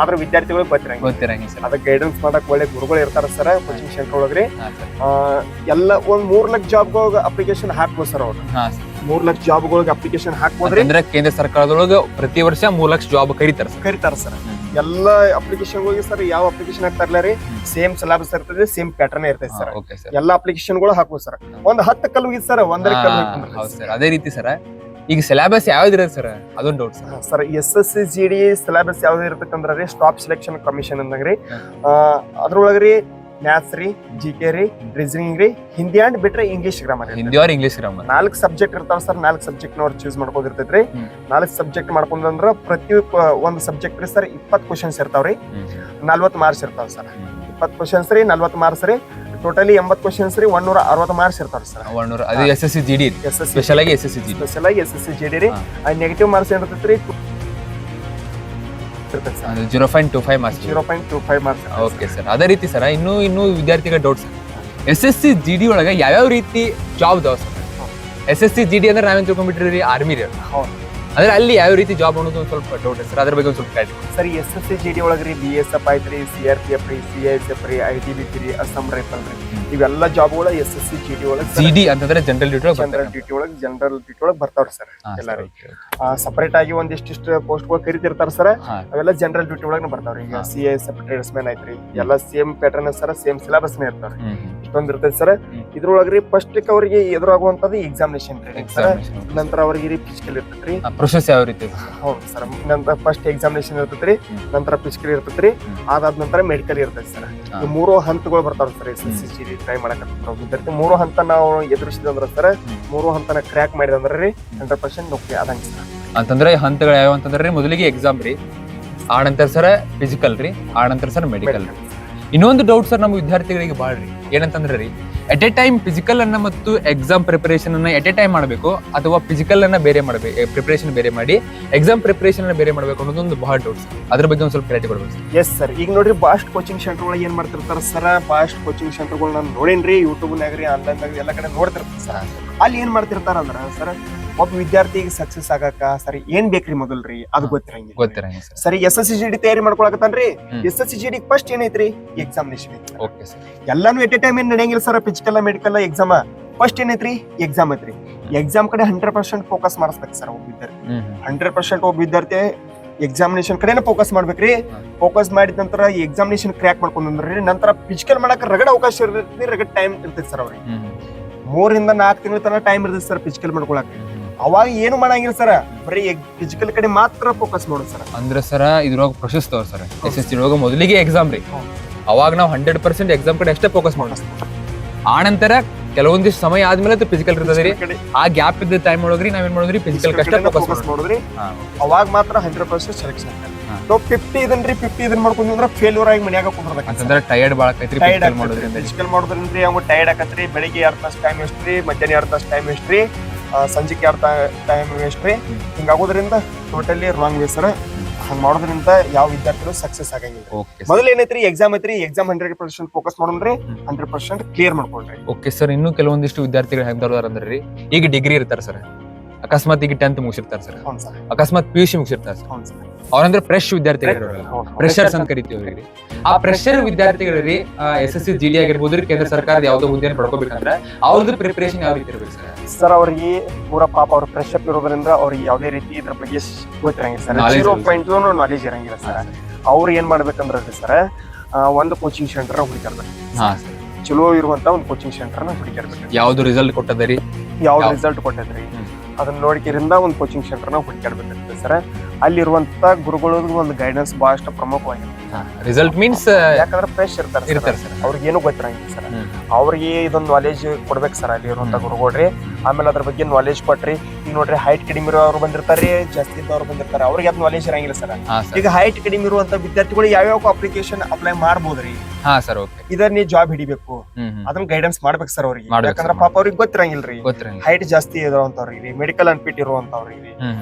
ಆದ್ರೆ ವಿದ್ಯಾರ್ಥಿಗಳು ಗೊತ್ತಿರಂಗಿಲ್ಲ ಸರ್. ಅದಕ್ಕೆ ಗೈಡೆನ್ಸ್ ಮಾಡಕ್ ಒಳ್ಳೆ ಗುರುಗಳು ಇರ್ತಾರ ಸರ್ ಕೋಚಿಂಗ್ ಸೆಂಟರ್ ಒಳಗ್ರಿ. ಎಲ್ಲ ಒಂದ್ 3 ಲಕ್ಷ ಜಾಬ್ಗಳಿಗೆ ಅಪ್ಲಿಕೇಶನ್ ಹಾಕ್ಬೋದು ಸರ್ ಅವ್ರು. 3 ಲಕ್ಷ ಜಾಬ್ಗಳಿಗೆ ಅಪ್ಲಿಕೇಶನ್ ಹಾಕ್ಬೋದ್ರಿ. ಅಂದ್ರೆ ಕೇಂದ್ರ ಸರ್ಕಾರದೊಳಗ ಪ್ರತಿ ವರ್ಷ 3 ಲಕ್ಷ ಜಾಬ್ ಕರೀತಾರ ಸರ್. ಎಲ್ಲ ಅಪ್ಲಿಕೇಶನ್ ಹೋಗಿ ಸರ್, ಯಾವ ಅಪ್ಲಿಕೇಶನ್ ಹಾಕ್ತಾರಲ್ಲ ರೀ, ಸೇಮ್ ಸಿಲೆಬಸ್ ಇರ್ತದೆ, ಸೇಮ್ ಪ್ಯಾಟರ್ನ್ ಇರ್ತೈತೆ ಸರ್. ಎಲ್ಲ ಅಪ್ಲಿಕೇಶನ್ ಗಳು ಹಾಕ್ಬೋದು ಸರ್. ಒಂದ್ 10 ಕಲ್ಲು ಹೋಗಿದ್ ಸರ್, 1 ಕಲ್ಲು. ಅದೇ ರೀತಿ ಸರ್, ಈಗ ಸಿಲೆಬಸ್ ಯಾವ್ದಿರುತ್ತೆ ಸರ್? ಅದೊಂದು doubt sir. Sir SSC GD syllabus ಯಾವ್ದು ಇರ್ತಕ್ಕಂದ್ರ ರೀ, ಸ್ಟಾಫ್ ಸೆಲೆಕ್ಷನ್ ಕಮಿಷನ್ ಅಂದಂಗ್ರಿ. ಅದ್ರೊಳಗ್ರಿ ಮ್ಯಾಥ್ಸ್ ರೀ, GK ರೀ, ರೀಸನಿಂಗ್ ರೀ, ಹಿಂದಿ ಅಂಡ್ ಬಿಟ್ರೆ English grammar. Hindi or English grammar 4 subject ಇರ್ತಾವ ಸರ್. 4 ಸಬ್ಜೆಕ್ಟ್ ಅವ್ರು ಚೂಸ್ ಮಾಡ್ಕೊಂಡಿರ್ತೈತ್ರಿ. 4 ಸಬ್ಜೆಕ್ಟ್ ಮಾಡ್ಕೊಂಡ್ರ ಪ್ರತಿ ಒಂದ್ ಸಬ್ಜೆಕ್ಟ್ ರೀ ಸರ್ 20 ಕ್ವಶನ್ಸ್ ಇರ್ತಾವ್ರಿ, 40 ಮಾರ್ಕ್ಸ್ ಇರ್ತಾವ ಸರ್. 20 ಕ್ವಶನ್ಸ್ ರೀ, 40 ಮಾರ್ಕ್ಸ್ ರೀ, ಟೋಟಲಿ 80 ಕ್ವಶನ್ಸ್ ರೀ, 160 ಮಾರ್ಕ್ಸ್ ಇರ್ತಾವ್ರಿ ಸರ್. 100 ಅದು SSC GD ಸ್ಪೆಷಲ್ ಆಗಿ SSC GD ರೀ. ನೆಗೆಟಿವ್ ಮಾರ್ಕ್ಸ್ ಏನಿರ್ತೈತ್ರಿ 0.25 ಮಾರ್ಕ್ಸ್. Okay sir. ಅದೇ ರೀತಿ ಸರ್, ಇನ್ನು ವಿದ್ಯಾರ್ಥಿಗಳ ಡೌಟ್ ಸರ್, SSC GD ಒಳಗ ಯಾವ್ಯಾವ ರೀತಿ ಜಾಬ್ ಇದಾವ ಸರ್? SSC GD ಅಂದ್ರೆ ನಾವೇನ್ ತಿಳ್ಕೊಂಡ್ಬಿಟ್ರಿ ಆರ್ಮಿ ರೀ, ಅಂದ್ರೆ ಅಲ್ಲಿ ಯಾವ ರೀತಿ ಜಾಬ್ ಅನ್ನೋದು ಒಂದು ಸ್ವಲ್ಪ ಡೌಟ್ ಸರ್, ಅದ್ರ ಬಗ್ಗೆ ಒಂದು ಸ್ವಲ್ಪ clarity sir. SSC GD ಒಳಗ್ರಿ BSF ಐತ್ರಿ, CRPF ರೀ, CISF ರೀ, ITBP ರೀ, ಅಸ್ಸಾಂ ರೈಫಲ್ ರೀ, ಇವೆಲ್ಲ ಜಾಬ್ಗಳು SSC GD ಒಳಗೆ. GD ಅಂತಂದ್ರೆ ಜನರಲ್ ಡ್ಯೂಟಿ ಒಳಗೆ ಬರ್ತಾವ್ರಿ ಸರ್. ಎಲ್ಲಾರು ಸಪರೇಟ್ ಆಗಿ ಒಂದಿಷ್ಟು ಪೋಸ್ಟ್ ಗಳು ಕರಿತಿರ್ತಾರ ಸರ್, ಅವೆಲ್ಲ ಜನರಲ್ ಡ್ಯೂಟಿ ಒಳಗೆ ಬರ್ತಾವ್ರಿ. ಈಗ CISF ಟ್ರೇಡ್ಸ್ಮನ್ ಐತ್ರಿ, ಎಲ್ಲ same pattern sir, same syllabus ಇರ್ತಾವ್ರಿ. ಇಷ್ಟೊಂದ್ ಇರ್ತೈತಿ ಸರ್. ಇದ್ರೊಳಗ್ರಿ ಫಸ್ಟ್ ಅವ್ರಿಗೆ ಎದುರಾಗುವಂತದ್ದು ಎಕ್ಸಾಮಿನೇಷನ್ ಟ್ರೈನಿಂಗ್ ಸರ್. ನಂತರ ಅವ್ರಿಗೆ ಫಿಸಿಕಲ್ ಇರ್ತೈತ್ರಿ. ಪ್ರೊಸೆಸ್ ಯಾವ ರೀತಿ? ಹೌದು ಸರ್. ನಂತರ ಫಸ್ಟ್ ಎಕ್ಸಾಮಿನೇಷನ್ ಇರ್ತೈತ್ರಿ, ನಂತರ ಫಿಸಿಕಲ್ ಇರ್ತೈತ್ರಿ, ಅದಾದ ನಂತರ ಮೆಡಿಕಲ್ ಇರ್ತೈತಿ ಸರ್. ಈ 3 ಹಂತಗಳು ಬರ್ತಾವ ಸರ್ SSC GD ಟ್ರೈ ಮಾಡಕತ್ತ ವಿದ್ಯಾರ್ಥಿ. 3 ಹಂತ ನಾವು ಎದುರಿಸಿದಂದ್ರ ಸರ್, 3 ಹಂತನ ಕ್ರ್ಯಾಕ್ ಮಾಡಿದಂದ್ರೆ 100% ನೌಕರಿ ಆದಂಗ ಸರ್. ಅಂತಂದ್ರೆ ಹಂತಗಳು ಯಾವ ಅಂತಂದ್ರೆ ಮೊದಲಿಗೆ ಎಕ್ಸಾಮ್ ರೀ, ಆ ನಂತರ ಸರ್ ಫಿಸಿಕಲ್ ರೀ, ಆ ನಂತರ ಸರ್ ಮೆಡಿಕಲ್ ರೀ. ಇನ್ನೊಂದು ಡೌಟ್ ಸರ್ ನಮ್ಮ ವಿದ್ಯಾರ್ಥಿಗಳಿಗೆ ಬಾಳ್ ರೀ, ಏನಂತಂದ್ರೆ ರೀ, ಎಟ್ ಎ ಟೈಮ್ ಫಿಸಿಕಲ್ ಅನ್ನ ಮತ್ತು ಎಕ್ಸಾಮ್ ಪ್ರಿಪರೇಷನ್ ಅನ್ನ ಎಟ್ ಎ ಟೈಮ್ ಮಾಡಬೇಕು, ಅಥವಾ ಫಿಸಿಕಲ್ ಅನ್ನ ಬೇರೆ ಮಾಡಬೇಕು, ಪ್ರಿಪರೇಷನ್ ಬೇರೆ ಮಾಡಿ ಎಕ್ಸಾಮ್ ಪ್ರಿಪರೇಷನ್ ಅನ್ನ ಬೇರೆ ಮಾಡಬೇಕು ಅನ್ನೋದೊಂದು ಬಹಳ ಡೌಟ್ ಸರ್. ಅದ್ರ ಬಗ್ಗೆ ಒಂದ್ ಸ್ವಲ್ಪ ಕ್ಲಾರಿಟಿ ಕೊಡ್ಬೇಕು. Yes sir. ಈಗ ನೋಡ್ರಿ, ಬಾಸ್ಟ್ ಕೋಚಿಂಗ್ ಸೆಂಟರ್ ಒಳಗೆ ಏನ್ ಮಾಡ್ತಿರ್ತಾರ ಸರ್, ಬಾಸ್ಟ್ ಕೋಚಿಂಗ್ ಸೆಂಟರ್ಗಳು ನಾನು ನೋಡೇನ್ರಿ, ಯೂಟ್ಯೂಬ್ನಾಗ್ರಿ, ಆನ್ಲೈನ್ದಾಗ ಎಲ್ಲ ಕಡೆ ನೋಡ್ತಿರ್ತಾರೆ ಸರ್. ಅಲ್ಲಿ ಏನ್ ಮಾಡ್ತಿರ್ತಾರ ಅಂದ್ರ ಸರ್, ಒಬ್ಬ ವಿದ್ಯಾರ್ಥಿಗೆ ಸಕ್ಸಸ್ ಆಗಕ್ಕ ಸರಿ ಏನ್ ಬೇಕ್ರಿ ಮೊದಲ್ರಿ ಅದು ಗೊತ್ತಿರಂಗಿಲ್ಲ ಸರಿ. SSC GD ತಯಾರಿ ಮಾಡ್ಕೊಳಕತ್ತಾನ್ರಿ, SSC GD ಫಸ್ಟ್ ಏನೈತ್ರಿ ಎಕ್ಸಾಮಿನೇಷನ್ ಐತ್ರಿ. ಎಲ್ಲಾನು ಎಟ್ ಎ ಟೈಮ್ ಏನ್ ನಡೆಯಂಗಿಲ್ಲ sir. Physical medical exam first ಏನೈತ್ರಿ ಎಕ್ಸಾಮ್ ಐತ್ರಿ. ಎಕ್ಸಾಮ್ ಕಡೆ 100% ಫೋಕಸ್ ಮಾಡಿಸ್ಬೇಕು ಸರ್ ಒಬ್ಬ ವಿದ್ಯಾರ್ಥಿ. 100% ಒಬ್ಬ ವಿದ್ಯಾರ್ಥಿ ಎಕ್ಸಾಮಿನೇಷನ್ ಕಡೆನೇ ಫೋಕಸ್ ಮಾಡ್ಬೇಕ್ರಿ. ಫೋಕಸ್ ಮಾಡಿದ ನಂತರ ಈ ಎಕ್ಸಾಮಿನೇಷನ್ ಕ್ರ್ಯಾಕ್ ಮಾಡ್ಕೊಂಡ್ರಿ, ನಂತರ ಫಿಸಿಕಲ್ ಮಾಡಕ್ ರಗಡ್ ಅವಕಾಶ ಇರ್ತೈತಿ, ರಗಡ್ ಟೈಮ್ ಇರ್ತೈತಿ ಸರ್. ಅವ್ರಿಗೆ 3 ರಿಂದ 4 ತಿಂಗಳ ತನಕ ಟೈಮ್ ಇರ್ತೈತಿ ಸರ್ ಫಿಸಿಕಲ್ ಮಾಡ್ಕೊಳಕ್. ಅವಾಗ ಏನು ಮಾಡಂಗಿಲ್ಲ ಸರ್, ಬರೀ ಫಿಸಿಕಲ್ ಕಡೆ ಮಾತ್ರ ಫೋಕಸ್ ಮಾಡೋದು ಸರ್. ಅಂದ್ರೆ ಸರ್ ಇದ್ರೊಳಗ ಪ್ರೊಸೆಸ್ ತೋರ್ ಸರ್, SSC ಒಳಗ ಮೊದಲಿಗೆ ಎಕ್ಸಾಮ್ ರೀ, ಅವಾಗ ನಾವು 100% ಎಕ್ಸಾಮ್ ಕಡೆ ಅಷ್ಟೇ ಫೋಕಸ್ ಮಾಡೋದು. ಆ ನಂತರ ಕೆಲವೊಂದಿಷ್ಟು ಸಮಯ ಆದ್ಮೇಲೆ ಫಿಸಿಕಲ್ ಇರ್ತದೆ ರೀ. ಕಡೆ ಆ ಗ್ಯಾಪ್ ಇದ್ದ ಟೈಮ್ ಒಳಗ್ರಿ ನಾವೇನ್ ಮಾಡೋದ್ರಿ ಫಿಸಿಕಲ್ ಕಷ್ಟ ಫೋಕಸ್ ಮಾಡಿದ್ರಿ ಅವಾಗ ಮಾತ್ರ 100% ಸೆಲೆಕ್ಷನ್ ಆಗ್ತಾರೆ. ನಾವು 50 ಇದನ್ರಿ 50 ಇದನ್ನ ಮಾಡ್ಕೊಂಡ್ರೆ ಫೇಲ್ಯೂರ್ ಆಗಿ ಮನ್ಯಾಗ ಕುಂದ್ರಬೇಕು ಅಂತಂದ್ರೆ ಟಯರ್ಡ್ ಬಾಳ ಆಕೈತ್ರಿ ಫಿಸಿಕಲ್ ಮಾಡೋದ್ರಿಂದ. ಫಿಸಿಕಲ್ ಮಾಡೋದ್ರಿಂದ ಅವ್ನು ಟೈರ್ಡ್ ಆಕತ್ರಿ. ಬೆಳಿಗ್ಗೆ 2 ತಾಸು ಟೈಮ್ ವೇಸ್ಟ್ ರೀ, ಮಧ್ಯಾಹ್ನ 2 ತಾಸು ಟೈಮ್ ವೇಸ್ಟ್ ರೀ, ಸಂಜೆಗೆ 2 ಟೈಮ್ ವೇಸ್ಟ್ ರೀ. ಹಿಂಗಾಗೋದ್ರಿಂದ ಟೋಟಲಿ ರಾಂಗ್ ವೇ ಸರ್. ಹಂಗ ಮಾಡೋದ್ರಿಂದ ಯಾವ ವಿದ್ಯಾರ್ಥಿಗಳು ಸಕ್ಸಸ್ ಆಗಂಗಿಲ್ಲ. ಮೊದಲ ಏನೈತ್ರಿ ಎಕ್ಸಾಮ್ ಐತ್ರಿ, ಎಕ್ಸಾಮ್ 100% ಫೋಕಸ್ ಮಾಡೋಣ್ರಿ, 100% ಕ್ಲಿಯರ್ ಮಾಡ್ಕೊಳ್ರಿ. Okay sir. ಇನ್ನು ಕೆಲವೊಂದಿಷ್ಟು ವಿದ್ಯಾರ್ಥಿಗಳು ಹೆಂಗ್ ಅಂದ್ರೆ ಈಗ ಡಿಗ್ರಿ ಇರ್ತಾರ ಸರ್, ಅಕಸ್ಮಾತ್ ಈಗ 10th ಮುಗಿಸಿರ್ತಾರ ಸರ್, ಹೌದು ಸರ್, ಅಕಸ್ಮಾತ್ PUC ಮುಗಿಸಿರ್ತಾರ ಸರ್. ಹೌದು ಸರ್. ಅವ್ರಂದ್ರೆ ಫ್ರೆಶ್ ವಿದ್ಯಾರ್ಥಿಗಳು, ಫ್ರೆಶರ್ಸ್ ಅಂತ ಕರಿತೀವಿ. ಆ ಫ್ರೆಶರ್ ವಿದ್ಯಾರ್ಥಿಗಳಿಗೆ SSC GD ಆಗಿರ್ಬೋದು, ಕೇಂದ್ರ ಸರ್ಕಾರದ ಯಾವ್ದೋ ಹುದ್ದೆಯನ್ನು ಪಡ್ಕೋಬೇಕಂದ್ರೆ ಅವ್ರದ್ದು ಪ್ರಿಪರೇಷನ್ ಯಾವ ರೀತಿ ಇರ್ಬೇಕು ಸರ್? ಸರ್ ಅವ್ರಿಗೆ ಪೂರ ಪಾಪ ಅವ್ರ ಫ್ರೆಶಪ್ ಇರೋದ್ರಿಂದ ಅವ್ರಿಗೆ ಯಾವುದೇ ರೀತಿ ಇದ್ರ ಬಗ್ಗೆ ಗೊತ್ತಿರಂಗಿಲ್ಲ ಸರ್. 0.2 ನಾಲೆಜ್ ಇರಂಗಿಲ್ಲ ಸರ್. ಅವ್ರು ಏನ್ ಮಾಡ್ಬೇಕಂದ್ರೆ ಸರ್, ಒಂದು ಕೋಚಿಂಗ್ ಸೆಂಟರ್ ಹುಡುಕಿರ್ಬೇಕು. ಚಲೋ ಇರುವಂತ ಒಂದು ಕೋಚಿಂಗ್ ಸೆಂಟರ್ ಹುಡುಕಿರ್ಬೇಕು. ಯಾವ್ದು ರಿಸಲ್ಟ್ ಕೊಟ್ಟದರಿ, ಯಾವ್ದು ರಿಸಲ್ಟ್ ಕೊಟ್ಟದ್ರಿ ಅದನ್ನ ನೋಡಿಕಿರಿಂದ ಒಂದು ಕೋಚಿಂಗ್ ಸೆಂಟರ್ ನ ಹುಡುಕಾಡ್ಬೇಕಾಗ್ತದೆ ಸರ್. ಅಲ್ಲಿರುವಂತ ಗುರುಗಳದ್ದು ಒಂದು ಗೈಡೆನ್ಸ್ ಬಹಳಷ್ಟು ಪ್ರಮುಖವಾಗಿರುತ್ತೆ. ರಿಸಲ್ಟ್ ಮೀನ್ಸ್ ಯಾಕಂದ್ರೆ ಫ್ರೆಶ್ ಇರ್ತಾರೆ ಸರ್, ಅವ್ರಿಗೆ ಏನು ಗೊತ್ತಿರಂಗಿಲ್ಲ ಸರ್. ಅವ್ರಿಗೆ ಇದೊಂದು ನಾಲೆಜ್ ಕೊಡ್ಬೇಕು ಸರ್ ಅಲ್ಲಿ ಇರುವಂತ ಗುರುಗಳ್ರಿ. ಆಮೇಲೆ ಅದ್ರ ಬಗ್ಗೆ ನಾಲೆಜ್ ಕೊಟ್ರಿ. ಈಗ ನೋಡ್ರಿ ಹೈಟ್ ಕಡಿಮೆ ಇರೋರು ಬಂದಿರ್ತಾರೆ, ಜಾಸ್ತಿ ಇದ್ದವ್ರು ಬಂದಿರ್ತಾರೆ, ಅವ್ರಿಗೆ ಅದು ನಾಲೆಜ್ ಇರಂಗಿಲ್ಲ ಸರ್. ಈಗ ಹೈಟ್ ಕಡಿಮೆ ಇರುವಂತ ವಿದ್ಯಾರ್ಥಿಗಳು ಯಾವ್ಯಾವ ಅಪ್ಲಿಕೇಶನ್ ಅಪ್ಲೈ ಮಾಡ್ಬೋದ್ರಿ. ಇದನ್ನ ನೀವು ಜಾಬ್ ಹಿಡಿಬೇಕು, ಅದನ್ನ ಗೈಡೆನ್ಸ್ ಮಾಡ್ಬೇಕು ಸರ್ ಅವ್ರಿಗೆ. ಯಾಕಂದ್ರೆ ಪಾಪ ಅವ್ರಿಗೆ ಗೊತ್ತಿರಂಗಿಲ್ರಿ, ಹೈಟ್ ಜಾಸ್ತಿ ಇರುವಂತವ್ರಿಗೆ, ಮೆಡಿಕಲ್ ಅನ್ಫಿಟ್ ಇರುವಂತವ್ರಿಗೆ,